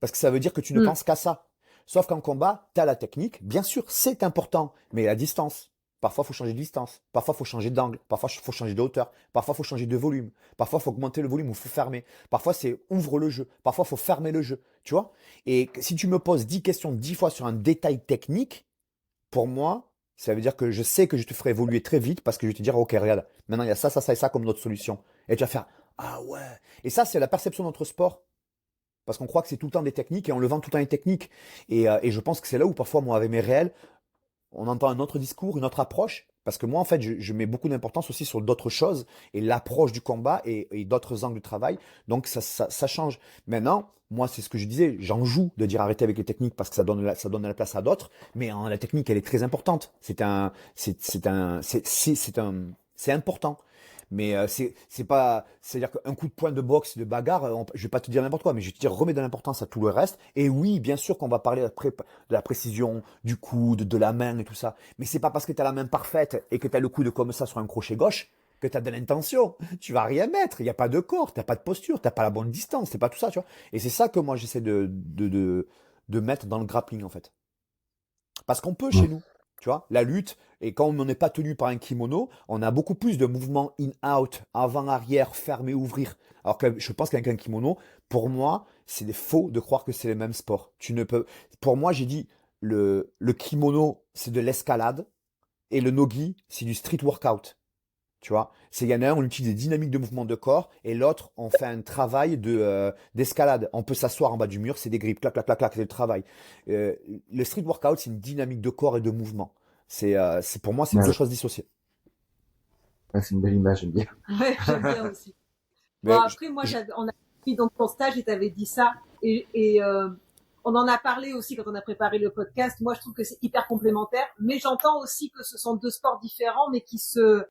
Parce que ça veut dire que tu ne Hmm. penses qu'à ça. Sauf qu'en combat, tu as la technique. Bien sûr, c'est important, mais la distance. Parfois, il faut changer de distance. Parfois, il faut changer d'angle. Parfois, il faut changer de hauteur. Parfois, il faut changer de volume. Parfois, il faut augmenter le volume ou il faut fermer. Parfois, c'est ouvre le jeu. Parfois, il faut fermer le jeu. Tu vois? Et si tu me poses 10 questions 10 fois sur un détail technique, pour moi, ça veut dire que je sais que je te ferai évoluer très vite parce que je vais te dire, OK, regarde, maintenant, il y a ça, ça, ça et ça comme notre solution. Et tu vas faire, ah ouais. Et ça, c'est la perception de notre sport. Parce qu'on croit que c'est tout le temps des techniques et on le vend tout le temps des techniques. Et je pense que c'est là où parfois, moi, avec mes réels, on entend un autre discours, une autre approche. Parce que moi, en fait, je mets beaucoup d'importance aussi sur d'autres choses et l'approche du combat et d'autres angles de travail. Donc, ça change. Maintenant, moi, c'est ce que je disais, j'en joue de dire arrêter avec les techniques parce que ça donne la place à d'autres. Mais la technique, elle est très importante. C'est important. Mais c'est pas, c'est-à-dire qu'un coup de poing de boxe, de bagarre, je vais pas te dire n'importe quoi, mais je vais te dire remets de l'importance à tout le reste. Et oui, bien sûr qu'on va parler après de la précision, du coude, de la main et tout ça. Mais c'est pas parce que tu as la main parfaite et que tu as le coude comme ça sur un crochet gauche que tu as de l'intention. Tu vas rien mettre. Il n'y a pas de corps, t'as pas de posture, t'as pas la bonne distance, c'est pas tout ça, tu vois. Et c'est ça que moi j'essaie de mettre dans le grappling en fait. Parce qu'on peut Mm. chez nous, tu vois, la lutte, et quand on n'est pas tenu par un kimono, on a beaucoup plus de mouvements in-out, avant-arrière, fermer, ouvrir. Alors que je pense qu'avec un kimono, pour moi, c'est faux de croire que c'est le même sport. Tu ne peux. Pour moi, j'ai dit, le kimono, c'est de l'escalade, et le nogi, c'est du street workout. Tu vois, c'est il y en a un, on utilise des dynamiques de mouvement de corps, et l'autre, on fait un travail d'escalade. On peut s'asseoir en bas du mur, c'est des grippes, clac, clac, clac, clac, c'est le travail. Euh, le street workout, c'est une dynamique de corps et de mouvement. Pour moi, c'est deux Ouais, choses dissociées. ouais, c'est une belle image, j'aime bien. Ouais, j'aime bien aussi. Bon, Mais après, moi, on a mis dans ton stage et t'avais dit ça. On en a parlé aussi quand on a préparé le podcast. Moi, je trouve que c'est hyper complémentaire. Mais j'entends aussi que ce sont deux sports différents, mais qui se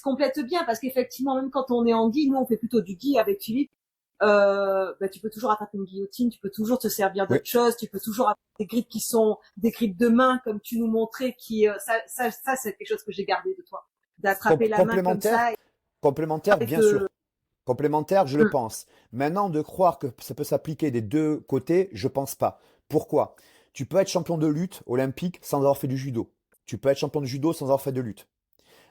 complètent bien. Parce qu'effectivement, même quand on est en gi, nous, on fait plutôt du gi avec Philippe. Bah, tu peux toujours attraper une guillotine, tu peux toujours te servir oui, d'autres choses, tu peux toujours avoir des grippes qui sont des grippes de main, comme tu nous montrais, ça, c'est quelque chose que j'ai gardé de toi. D'attraper la main comme complémentaire, ça complémentaire, et bien de, sûr. Complémentaire, je le hum, pense. Maintenant, de croire que ça peut s'appliquer des deux côtés, je pense pas. Pourquoi? Tu peux être champion de lutte olympique sans avoir fait du judo. Tu peux être champion de judo sans avoir fait de lutte.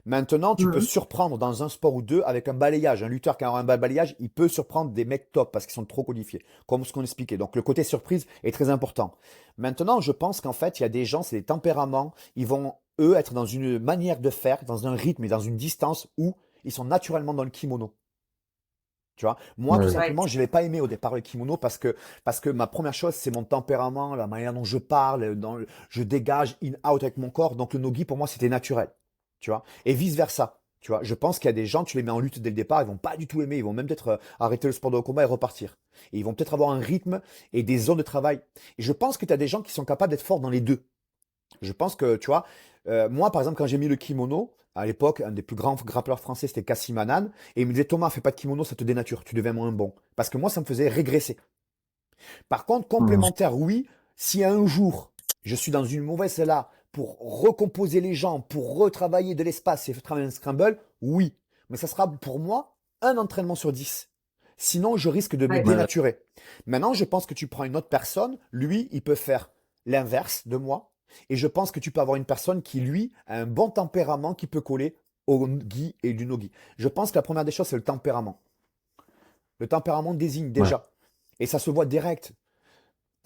Maintenant, tu peux hum, surprendre dans un sport ou deux avec un balayage. Un lutteur qui a un balayage, il peut surprendre des mecs top parce qu'ils sont trop codifiés, comme ce qu'on expliquait. Donc le côté surprise est très important. Maintenant, je pense qu'en fait, il y a des gens, c'est des tempéraments, ils vont, eux, être dans une manière de faire, dans un rythme et dans une distance où ils sont naturellement dans le kimono. Tu vois, moi, tout Ouais, ouais, simplement, je n'avais pas aimé au départ le kimono parce que ma première chose, c'est mon tempérament, la manière dont je parle, je dégage in-out avec mon corps. Donc le nogi, pour moi, c'était naturel. Tu vois, et vice-versa. Tu vois, je pense qu'il y a des gens, tu les mets en lutte dès le départ, ils vont pas du tout aimer, ils vont même peut-être arrêter le sport de combat et repartir. Et ils vont peut-être avoir un rythme et des zones de travail. Et je pense que tu as des gens qui sont capables d'être forts dans les deux. Je pense que, tu vois, moi, par exemple, quand j'ai mis le kimono, à l'époque, un des plus grands grappleurs français, c'était Kassim Hanan, et il me disait, Thomas, fais pas de kimono, ça te dénature, tu deviens moins bon. Parce que moi, ça me faisait régresser. Par contre, mm, complémentaire, oui, si un jour, je suis dans une mauvaise là pour recomposer les jambes, pour retravailler de l'espace et travailler un scramble, oui. Mais ça sera pour moi un entraînement sur 10. Sinon, je risque de me ouais, ouais, dénaturer. Maintenant, je pense que tu prends une autre personne, lui, il peut faire l'inverse de moi. Et je pense que tu peux avoir une personne qui, lui, a un bon tempérament qui peut coller au gi et du no-gi. Je pense que la première des choses, c'est le tempérament. Le tempérament désigne ouais. déjà. Et ça se voit direct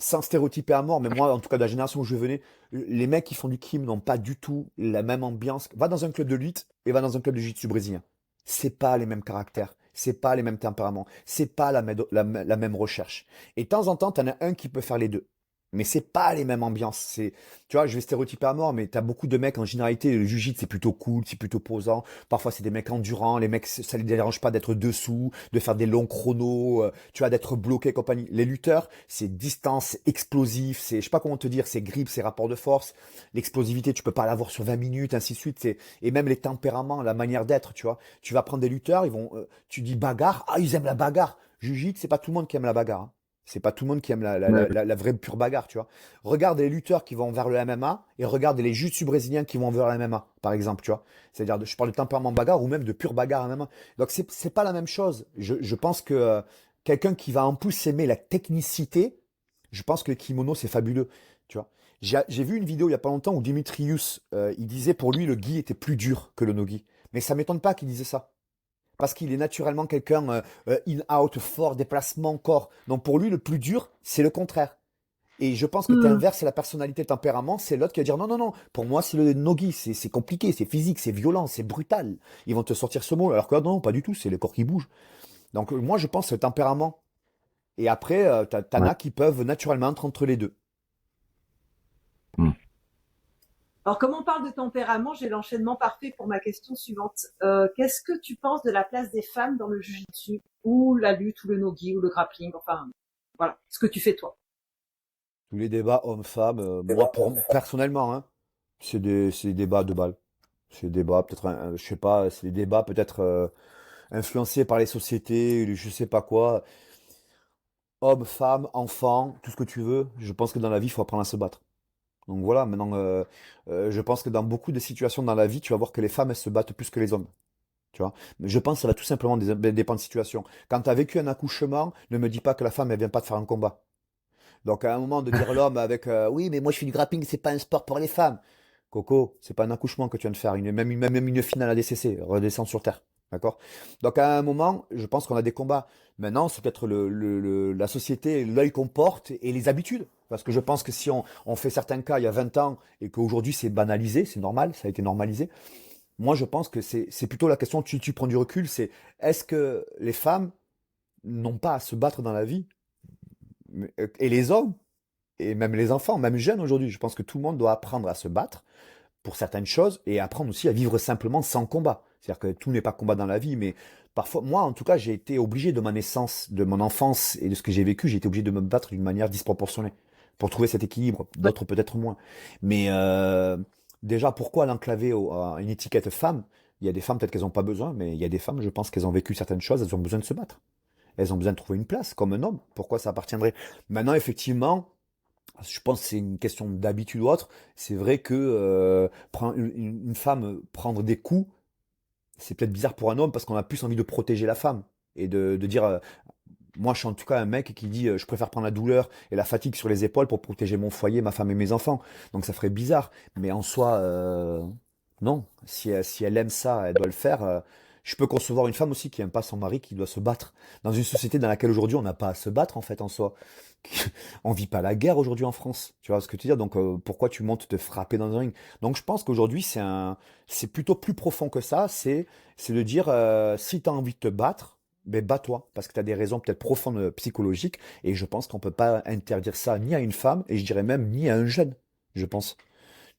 sans stéréotyper à mort, mais moi, en tout cas, de la génération où je venais, les mecs qui font du kim n'ont pas du tout la même ambiance. Va dans un club de lutte et va dans un club de jiu-jitsu brésilien. C'est pas les mêmes caractères, c'est pas les mêmes tempéraments, c'est pas la même recherche. Et de temps en temps, t'en as un qui peut faire les deux. Mais c'est pas les mêmes ambiances. Tu vois, je vais stéréotyper à mort, mais t'as beaucoup de mecs en généralité. Le jiu-jitsu c'est plutôt cool, c'est plutôt posant. Parfois c'est des mecs endurants. Les mecs, ça les dérange pas d'être dessous, de faire des longs chronos, tu vois, d'être bloqué et compagnie. Les lutteurs, c'est distance, c'est explosif, c'est, je sais pas comment te dire, c'est grip, c'est rapport de force. L'explosivité, tu peux pas l'avoir sur 20 minutes, ainsi de suite. Et même les tempéraments, la manière d'être, tu vois. Tu vas prendre des lutteurs, tu dis bagarre, ah ils aiment la bagarre. Jiu-jitsu, c'est pas tout le monde qui aime la bagarre, hein. C'est pas tout le monde qui aime Ouais. la vraie pure bagarre, tu vois. Regarde les lutteurs qui vont vers le MMA et regarde les jiu-jitsu brésiliens qui vont vers le MMA, par exemple, tu vois. C'est-à-dire, je parle de tempérament bagarre ou même de pure bagarre MMA. Donc, c'est pas la même chose. Je pense que quelqu'un qui va en plus aimer la technicité, je pense que le kimono, c'est fabuleux, tu vois. J'ai vu une vidéo il y a pas longtemps où Dimitrius, il disait pour lui, le gi était plus dur que le no-gi. Mais ça m'étonne pas qu'il disait ça. Parce qu'il est naturellement quelqu'un in-out, fort, déplacement, corps. Donc pour lui, le plus dur, c'est le contraire. Et je pense que tu Hmm. inverses la personnalité, le tempérament, c'est l'autre qui va dire non, non, non, pour moi, c'est le nogi, c'est compliqué, c'est physique, c'est violent, c'est brutal. Ils vont te sortir ce mot, alors que non, pas du tout, c'est le corps qui bouge. Donc moi, je pense que le tempérament. Et après, t'en Ouais. as qui peuvent naturellement être entre les deux. Hmm. Alors, comme on parle de tempérament, j'ai l'enchaînement parfait pour ma question suivante. Qu'est-ce que tu penses de la place des femmes dans le jiu-jitsu, ou la lutte, ou le no-gi, ou le grappling, enfin, voilà, ce que tu fais toi. Tous les débats hommes-femmes, moi, personnellement, hein, c'est des débats de balles. C'est des débats, peut-être, je sais pas, c'est des débats peut-être influencés par les sociétés, je sais pas quoi. Hommes, femmes, enfants, tout ce que tu veux. Je pense que dans la vie, il faut apprendre à se battre. Donc voilà, maintenant, je pense que dans beaucoup de situations dans la vie, tu vas voir que les femmes, elles se battent plus que les hommes. Tu vois. Mais je pense que ça va tout simplement dépendre de situation. Quand tu as vécu un accouchement, ne me dis pas que la femme, elle vient pas te faire un combat. Donc à un moment de dire l'homme avec oui, mais moi je fais du grappling, c'est pas un sport pour les femmes. Coco, c'est pas un accouchement que tu viens de faire, même une finale à DCC, redescends sur terre. D'accord? Donc à un moment, je pense qu'on a des combats. Maintenant, c'est peut-être la société, l'œil qu'on porte et les habitudes. Parce que je pense que si on fait certains cas il y a 20 ans et qu'aujourd'hui c'est banalisé, c'est normal, ça a été normalisé. Moi, je pense que c'est plutôt la question, tu prends du recul, c'est est-ce que les femmes n'ont pas à se battre dans la vie? Et les hommes? Et même les enfants, même jeunes aujourd'hui, je pense que tout le monde doit apprendre à se battre pour certaines choses et apprendre aussi à vivre simplement sans combat. C'est-à-dire que tout n'est pas combat dans la vie, mais parfois, moi en tout cas, j'ai été obligé de ma naissance, de mon enfance et de ce que j'ai vécu, j'ai été obligé de me battre d'une manière disproportionnée pour trouver cet équilibre. Ouais. D'autres peut-être moins. Mais déjà, pourquoi l'enclaver à une étiquette femme? Il y a des femmes, peut-être qu'elles n'ont pas besoin, mais il y a des femmes, je pense qu'elles ont vécu certaines choses, elles ont besoin de se battre. Elles ont besoin de trouver une place comme un homme. Pourquoi ça appartiendrait? Maintenant, effectivement, je pense que c'est une question d'habitude ou autre. C'est vrai que une femme prendre des coups, c'est peut-être bizarre pour un homme parce qu'on a plus envie de protéger la femme et de dire, moi je suis en tout cas un mec qui dit, je préfère prendre la douleur et la fatigue sur les épaules pour protéger mon foyer, ma femme et mes enfants. Donc ça ferait bizarre. Mais en soi, non. Si elle aime ça, elle doit le faire. Je peux concevoir une femme aussi qui aime pas son mari, qui doit se battre. Dans une société dans laquelle aujourd'hui on n'a pas à se battre en fait en soi. On vit pas la guerre aujourd'hui en France. Tu vois ce que tu veux dire? Donc pourquoi tu montes te frapper dans un ring? Donc je pense qu'aujourd'hui c'est plutôt plus profond que ça. C'est de dire si tu as envie de te battre, ben bats-toi parce que tu as des raisons peut-être profondes psychologiques et je pense qu'on peut pas interdire ça ni à une femme et je dirais même ni à un jeune. Je pense.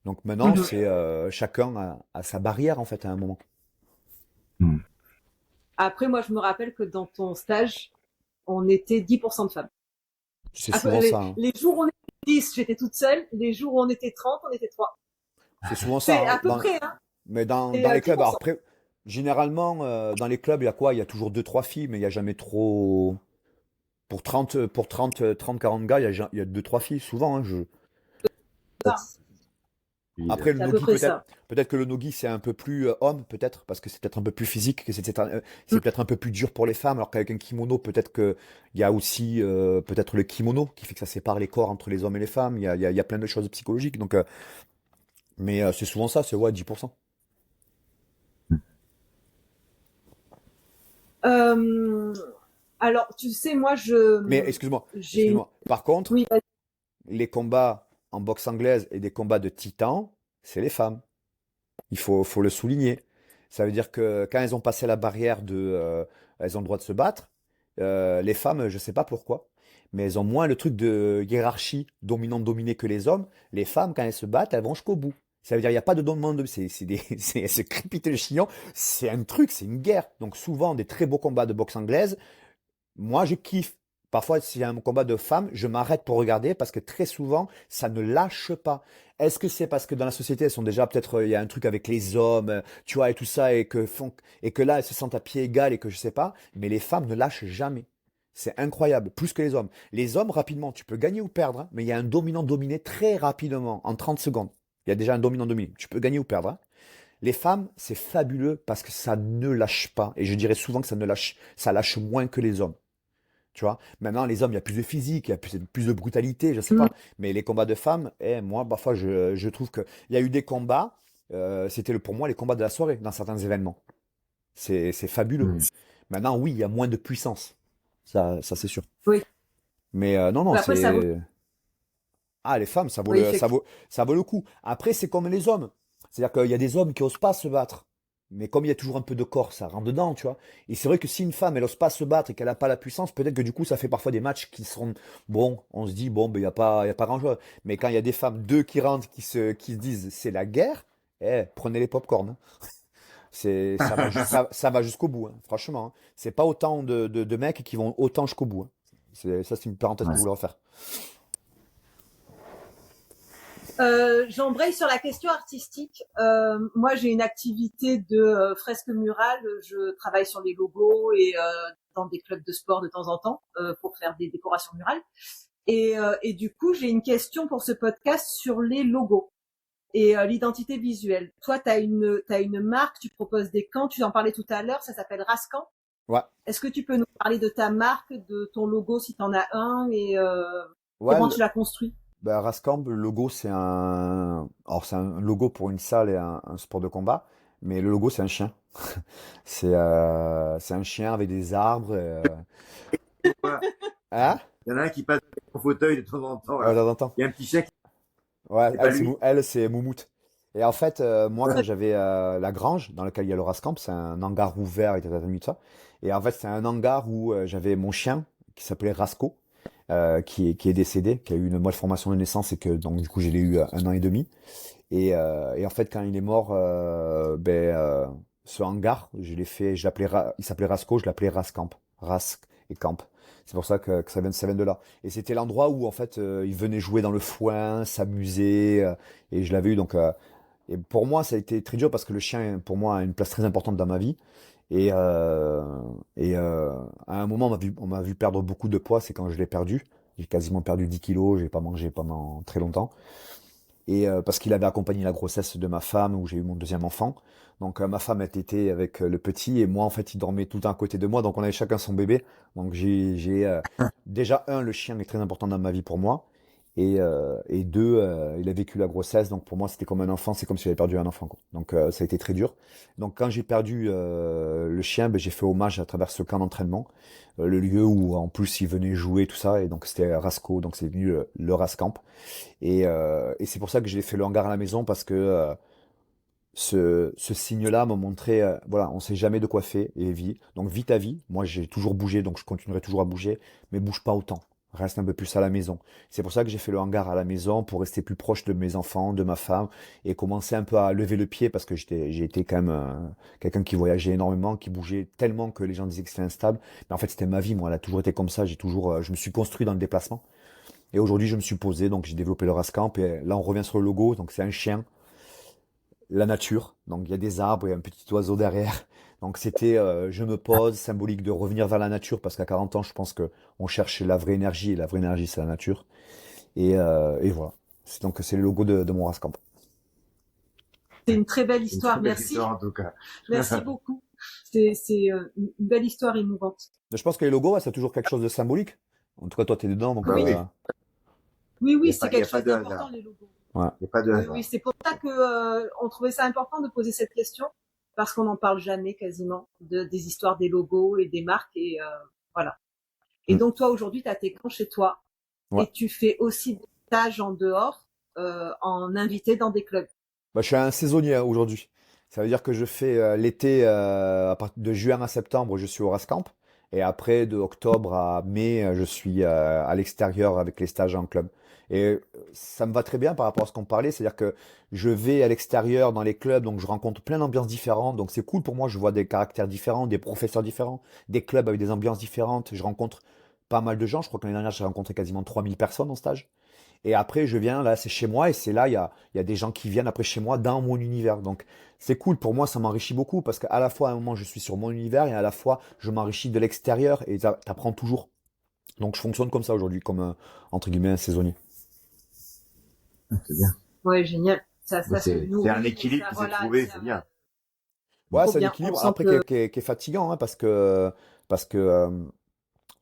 Donc maintenant Mhm. c'est chacun a sa barrière en fait à un moment. Hmm. Après, moi, je me rappelle que dans ton stage, on était 10% de femmes. C'est souvent ça, hein. Les jours où on était 10, j'étais toute seule. Les jours où on était 30, on était 3. C'est souvent ça, C'est hein. à peu près, hein. Mais C'est dans les clubs, alors 10%. après, généralement, dans les clubs, il y a quoi? Il y a toujours deux, trois filles, mais il n'y a jamais trop. Pour 30, 40 gars, il y a deux, trois filles, souvent, hein, Puis, Après, le C'est à peu nogi, près peut-être, ça. peut-être que le nogi, c'est un peu plus homme, peut-être, parce que c'est peut-être un peu plus physique, que c'est Mm. peut-être un peu plus dur pour les femmes, alors qu'avec un kimono, peut-être que il y a aussi peut-être le kimono qui fait que ça sépare les corps entre les hommes et les femmes. Il y a plein de choses psychologiques. Donc, mais c'est souvent ça, c'est ouais, 10%. Euh, alors, tu sais, moi, Mais excuse-moi, j'ai une, excuse-moi. Par contre, oui, les combats en boxe anglaise et des combats de titans, c'est les femmes. Il faut le souligner. Ça veut dire que quand elles ont passé la barrière elles ont le droit de se battre, les femmes, je ne sais pas pourquoi, mais elles ont moins le truc de hiérarchie dominant-dominé que les hommes. Les femmes, quand elles se battent, elles vont jusqu'au bout. Ça veut dire, il n'y a pas de dominant de, elles se crépitent le chignon. C'est un truc, c'est une guerre. Donc, souvent, des très beaux combats de boxe anglaise. Moi, je kiffe. Parfois, s'il y a un combat de femmes, je m'arrête pour regarder parce que très souvent, ça ne lâche pas. Est-ce que c'est parce que dans la société, elles sont déjà peut-être, il y a un truc avec les hommes, tu vois, et tout ça, et que là, elles se sentent à pied égal et que je sais pas, mais les femmes ne lâchent jamais. C'est incroyable, plus que les hommes. Les hommes, rapidement, tu peux gagner ou perdre, hein, mais il y a un dominant-dominé très rapidement, en 30 secondes. Il y a déjà un dominant-dominé. Tu peux gagner ou perdre, hein. Les femmes, c'est fabuleux parce que ça ne lâche pas. Et je dirais souvent que ça lâche moins que les hommes. Tu vois, maintenant, les hommes, il y a plus de physique, il y a plus de brutalité, je sais Mm. pas. Mais les combats de femmes, moi, parfois, je trouve que il y a eu des combats, c'était pour moi les combats de la soirée dans certains événements. C'est fabuleux. Hmm. Maintenant, oui, il y a moins de puissance. Ça c'est sûr. Oui. Mais non, non, Mais après, ça vaut, c'est. Ah, les femmes, ça vaut oui, le, ça effectivement. vaut, ça vaut le coup. Après, c'est comme les hommes. C'est-à-dire qu'il y a des hommes qui osent pas se battre. Mais comme il y a toujours un peu de corps, ça rentre dedans, tu vois. Et c'est vrai que si une femme, elle ose pas se battre et qu'elle a pas la puissance, peut-être que du coup, ça fait parfois des matchs qui seront, bon, on se dit, bon, ben, il y a pas grand-chose. Mais quand il y a des femmes, deux qui rentrent, qui se disent, c'est la guerre, prenez les pop-corn, hein. Ça va jusqu'au bout, hein, franchement, hein. C'est pas autant de mecs qui vont autant jusqu'au bout, hein. C'est une parenthèse que je Ouais. voulais refaire. J'embraye sur la question artistique. Moi, j'ai une activité de fresque murale. Je travaille sur les logos et dans des clubs de sport de temps en temps pour faire des décorations murales. Et du coup, j'ai une question pour ce podcast sur les logos et l'identité visuelle. Toi, t'as une marque, tu proposes des camps, tu en parlais tout à l'heure, ça s'appelle Rascan. Ouais. Est-ce que tu peux nous parler de ta marque, de ton logo si tu en as un et Ouais, comment tu l'as construit? bah, Rascamp, le logo, alors c'est un logo pour une salle et un sport de combat, mais le logo, c'est un chien. C'est un chien avec des arbres. Ouais. Hein? Il y en a un qui passe au fauteuil de temps en temps, Ouais, de là. temps en temps. Il y a un petit chien qui Ouais, c'est pas lui. Elle, c'est Moumout. Et en fait, moi, quand j'avais la grange dans laquelle il y a le Rascamp, c'est un hangar ouvert avec des tatamis, tout ça. Et en fait, c'est un hangar où j'avais mon chien qui s'appelait Rasco, qui est décédé, qui a eu une malformation de naissance et que donc du coup, je l'ai eu 1 an et demi. Et en fait, quand il est mort, ce hangar, il s'appelait Rasco, je l'appelais Rascamp. Rask et Camp. C'est pour ça que ça vient de là. Et c'était l'endroit où, en fait, il venait jouer dans le foin, s'amuser, et je l'avais eu, donc, et pour moi, ça a été très dur parce que le chien, pour moi, a une place très importante dans ma vie. Et, euh, et à un moment, on m'a vu perdre beaucoup de poids, c'est quand je l'ai perdu. J'ai quasiment perdu 10 kilos, j'ai pas mangé pendant très longtemps. Et parce qu'il avait accompagné la grossesse de ma femme où j'ai eu mon deuxième enfant. Donc ma femme était avec le petit et moi en fait il dormait tout le temps à côté de moi. Donc on avait chacun son bébé. Donc déjà le chien est très important dans ma vie pour moi. Et deux, il a vécu la grossesse. Donc pour moi c'était comme un enfant. C'est comme si j'avais perdu un enfant, quoi. Donc ça a été très dur. Donc quand j'ai perdu le chien, ben, j'ai fait hommage à travers ce camp d'entraînement, le lieu où en plus il venait jouer tout ça. Et donc c'était Rasco. Donc c'est venu le Rascamp. Et c'est pour ça que j'ai fait le hangar à la maison parce que ce signe-là m'a montré, voilà, on sait jamais de quoi fait et vit. Donc vis ta vie. Moi, j'ai toujours bougé, donc je continuerai toujours à bouger, mais bouge pas autant. Reste un peu plus à la maison. C'est pour ça que j'ai fait le hangar à la maison pour rester plus proche de mes enfants, de ma femme et commencer un peu à lever le pied parce que j'ai été quand même quelqu'un qui voyageait énormément, qui bougeait tellement que les gens disaient que c'était instable. Mais en fait, c'était ma vie. Moi, elle a toujours été comme ça. Je me suis construit dans le déplacement. Et aujourd'hui, je me suis posé, donc j'ai développé le Rascamp. Et là, on revient sur le logo. Donc, c'est un chien, la nature. Donc, il y a des arbres et un petit oiseau derrière. Donc, c'était je me pose, symbolique de revenir vers la nature, parce qu'à 40 ans, je pense que on cherche la vraie énergie, et la vraie énergie, c'est la nature. Et voilà. Donc, c'est le logo de mon Rascamp. C'est une très belle Une très histoire. belle Merci. histoire en tout cas. Merci beaucoup. C'est une belle histoire émouvante. Mais je pense que les logos, ouais, c'est toujours quelque chose de symbolique. En tout cas, toi, t'es dedans, donc Bah oui, Oui, oui, il oui, n'y a c'est pas, il y quelque a pas chose de d'important, hasard. les logos. ouais. Il n'y a pas de Oui, oui, hasard. c'est pour ça que on trouvait ça important de poser cette question parce qu'on n'en parle jamais quasiment des histoires des logos et des marques et voilà. Et Mm. donc toi aujourd'hui, tu as tes camps chez toi Ouais. et tu fais aussi des stages en dehors en invité dans des clubs. Bah, je suis un saisonnier, hein, aujourd'hui. Ça veut dire que je fais l'été, à partir de juin à septembre, je suis au Rascamp. Et après, de octobre à mai, je suis à l'extérieur avec les stages en club. Et ça me va très bien par rapport à ce qu'on parlait, c'est-à-dire que je vais à l'extérieur dans les clubs, donc je rencontre plein d'ambiances différentes, donc c'est cool pour moi, je vois des caractères différents, des professeurs différents, des clubs avec des ambiances différentes, je rencontre pas mal de gens, je crois que l'année dernière j'ai rencontré quasiment 3000 personnes en stage. Et après, je viens, là, c'est chez moi, et c'est là, il y a des gens qui viennent après chez moi dans mon univers. Donc, c'est cool, pour moi, ça m'enrichit beaucoup, parce qu'à la fois, à un moment, je suis sur mon univers, et à la fois, je m'enrichis de l'extérieur, et t'apprends toujours. Donc, je fonctionne comme ça aujourd'hui, comme, entre guillemets, un saisonnier. C'est bien. Ouais, génial. Ça se C'est un nourrit et équilibre ça, qui s'est voilà, trouvé, c'est bien. Ouais, trop c'est un bien. On équilibre, sent après, que qui est fatigant, hein, parce que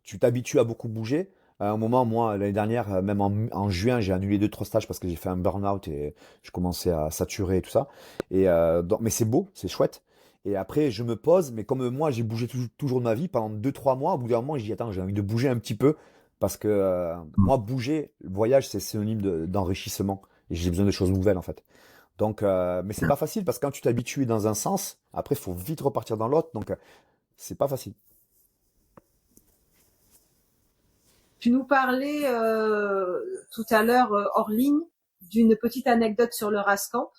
tu t'habitues à beaucoup bouger. À un moment, moi, l'année dernière, même en juin, j'ai annulé deux, trois stages parce que j'ai fait un burn-out et je commençais à saturer et tout ça. Mais c'est beau, c'est chouette. Et après, je me pose, mais comme moi, j'ai bougé toujours de ma vie pendant deux, trois mois, au bout d'un moment, j'ai dit, attends, j'ai envie de bouger un petit peu parce que Mm. moi, bouger, le voyage, c'est synonyme d'enrichissement. Et j'ai besoin de choses nouvelles, en fait. Donc, mais c'est pas facile parce que quand tu t'habitues dans un sens, après, il faut vite repartir dans l'autre. Donc, c'est pas facile. tu nous parlais tout à l'heure hors ligne d'une petite anecdote sur le Rascan.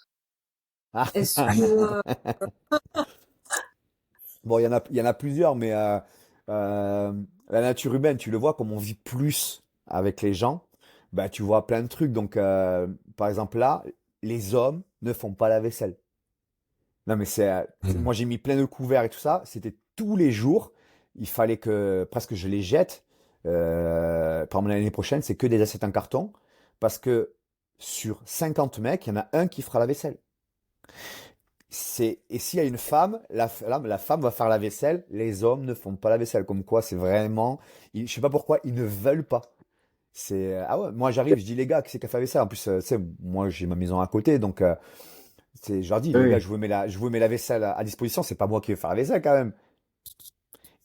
Est-ce que Bon, il y en a plusieurs, mais euh, la nature humaine, tu le vois, comme on vit plus avec les gens, bah, tu vois plein de trucs. Donc, par exemple, là, les hommes ne font pas la vaisselle. Non, mais moi, j'ai mis plein de couverts et tout ça. C'était tous les jours. Il fallait que presque je les jette. Par exemple, l'année prochaine, c'est que des assiettes en carton. Parce que sur 50 mecs, il y en a un qui fera la vaisselle. Et s'il y a une femme, la femme va faire la vaisselle, les hommes ne font pas la vaisselle. Comme quoi, c'est vraiment, je sais pas pourquoi, ils ne veulent pas. Ah ouais, moi j'arrive, je dis les gars, qui c'est qui a fait la vaisselle? En plus, tu sais, moi j'ai ma maison à côté, donc je leur dis, les gars, Oui. je vous mets la vaisselle à disposition, c'est pas moi qui vais faire la vaisselle quand même.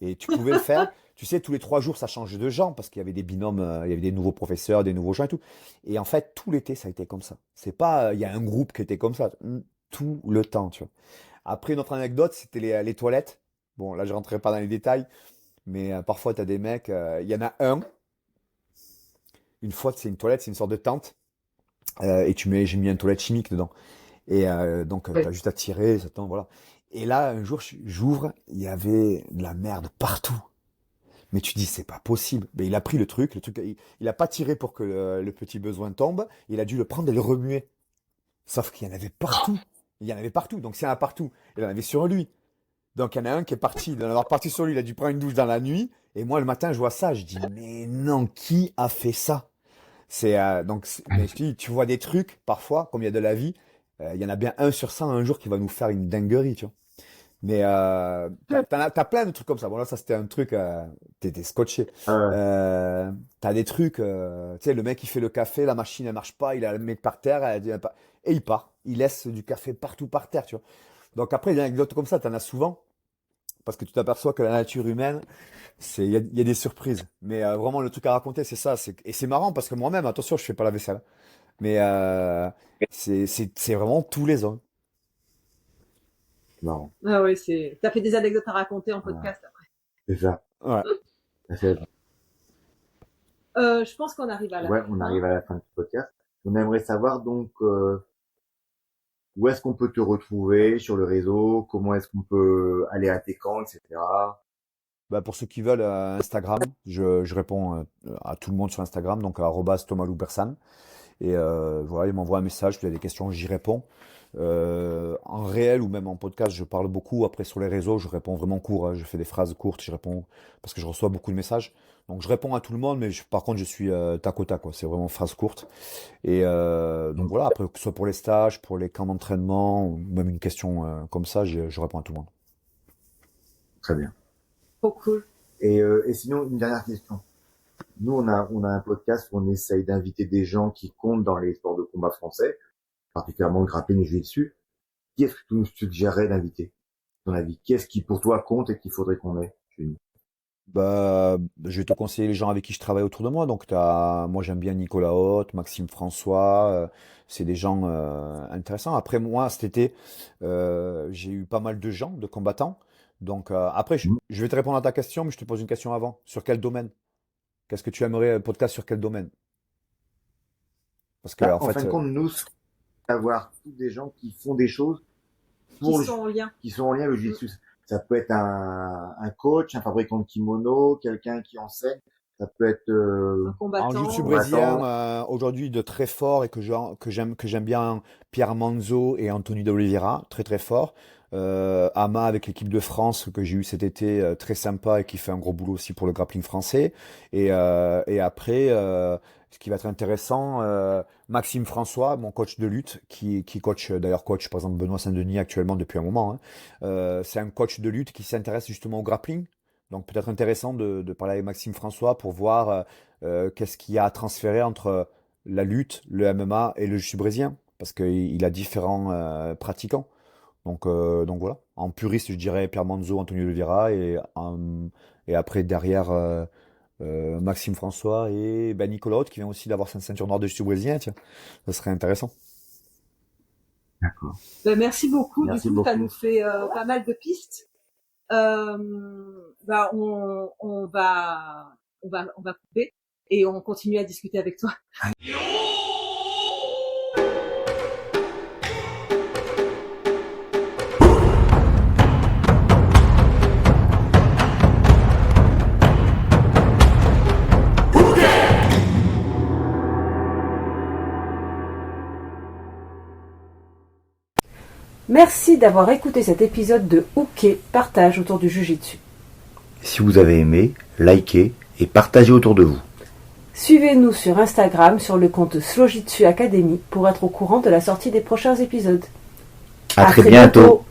Et tu pouvais le faire, tu sais, tous les 3 jours ça changeait de gens, parce qu'il y avait des binômes, il y avait des nouveaux professeurs, des nouveaux gens et tout. Et en fait, tout l'été ça a été comme ça. C'est pas, il y a un groupe qui était comme ça, tout le temps, tu vois. Après, une autre anecdote, c'était les toilettes. Bon, là, je rentrerai pas dans les détails, mais parfois, tu as des mecs. Il y en a un, une fois, c'est une toilette, c'est une sorte de tente, et j'ai mis une toilette chimique dedans. Et donc, tu as juste à tirer, ça tombe, voilà. Et là, un jour, j'ouvre, il y avait de la merde partout. Mais tu dis, c'est pas possible. Mais il a pris le truc, il a pas tiré pour que le petit besoin tombe, il a dû le prendre et le remuer. Sauf qu'il y en avait partout. Il y en avait partout. Donc, s'il y en a partout, il en avait sur lui. Donc il y en a un qui est parti, il en avoir parti sur lui, il a dû prendre une douche dans la nuit. Et moi le matin je vois ça, je dis mais non, qui a fait ça? Mais je te dis, tu vois des trucs parfois, comme il y a de la vie, il y en a bien un sur 100 un jour qui va nous faire une dinguerie, tu vois. Mais t'as plein de trucs comme ça. Bon là ça c'était un truc, t'étais scotché. Euh, Euh, T'as des trucs, tu sais le mec il fait le café, la machine elle marche pas, il a le mec par terre, et il part, il laisse du café partout par terre, tu vois. Donc après des anecdotes comme ça, t'en as souvent. Parce que tu t'aperçois que la nature humaine, il y a des surprises. Mais vraiment, le truc à raconter, c'est ça. Et c'est marrant parce que moi-même, attention, je fais pas la vaisselle. Mais c'est vraiment tous les ans. non. ah oui, t'as fait des anecdotes à raconter en Voilà. podcast après. C'est ça. Ouais. C'est- Je pense qu'on arrive à la Ouais, on arrive fin. à la fin du podcast. On aimerait savoir donc où est-ce qu'on peut te retrouver sur le réseau, comment est-ce qu'on peut aller à tes camps, etc. Bah, pour ceux qui veulent, Instagram, je réponds à tout le monde sur Instagram, donc à @thomaloubersan. Et voilà, il m'envoie un message, puis il y a des questions, j'y réponds. En réel ou même en podcast, je parle beaucoup. Après, sur les réseaux, je réponds vraiment court, hein. Je fais des phrases courtes, je réponds parce que je reçois beaucoup de messages. Donc, je réponds à tout le monde, mais par contre, je suis tac au tac, quoi. C'est vraiment phrases courtes. Et donc, voilà, après, que ce soit pour les stages, pour les camps d'entraînement, ou même une question comme ça, je réponds à tout le monde. Très bien. Trop cool. Et sinon, une dernière question. Nous, on a un podcast où on essaye d'inviter des gens qui comptent dans les sports de combat français, particulièrement le grappling et jiu-jitsu. Qui est-ce que tu nous suggérerais d'inviter, à ton avis? Qui est-ce qui, pour toi, compte et qu'il faudrait qu'on ait chez nous? Bah, je vais te conseiller les gens avec qui je travaille autour de moi. Donc, moi, j'aime bien Nicolas Haute, Maxime François. C'est des gens intéressants. Après, moi, cet été, j'ai eu pas mal de gens, de combattants. Donc après, je vais te répondre à ta question, mais je te pose une question avant. Sur quel domaine? Qu'est-ce que tu aimerais, un podcast sur quel domaine? Parce que Là, en en fin fait, de compte, nous, avoir tous des gens qui font des choses Qui pour sont en lien. qui sont en lien avec le jiu-jitsu. Ça peut être un coach, un fabricant de kimono, quelqu'un qui enseigne. Ça peut être Un en combattant. jiu-jitsu combattant. brésilien, aujourd'hui de très fort et que j'aime bien Pierre Manzo et Anthony de Oliveira, très très fort. Ama avec l'équipe de France que j'ai eu cet été, très sympa et qui fait un gros boulot aussi pour le grappling français. Et après, ce qui va être intéressant, Maxime François, mon coach de lutte, qui coach, d'ailleurs coach par exemple Benoît Saint-Denis actuellement depuis un moment, hein. C'est un coach de lutte qui s'intéresse justement au grappling. Donc peut-être intéressant de parler avec Maxime François pour voir qu'est-ce qu'il y a à transférer entre la lutte, le MMA et le jiu-jitsu brésilien. Parce qu'il a différents pratiquants. Donc voilà. En puriste, je dirais Pierre Manzo, Antonio Oliveira et après derrière Maxime François et ben, Nicolas Haute qui vient aussi d'avoir sa ceinture noire de jiu-jitsu brésilien. Tiens, ça serait intéressant. D'accord. Ben, merci beaucoup. Merci Du coup, ça beaucoup. nous fait pas mal de pistes. Bah, on va couper et on continue à discuter avec toi. Merci d'avoir écouté cet épisode de Hooké Partage autour du Jiu-Jitsu. Si vous avez aimé, likez et partagez autour de vous. Suivez-nous sur Instagram sur le compte Slojitsu Academy pour être au courant de la sortie des prochains épisodes. À très bientôt.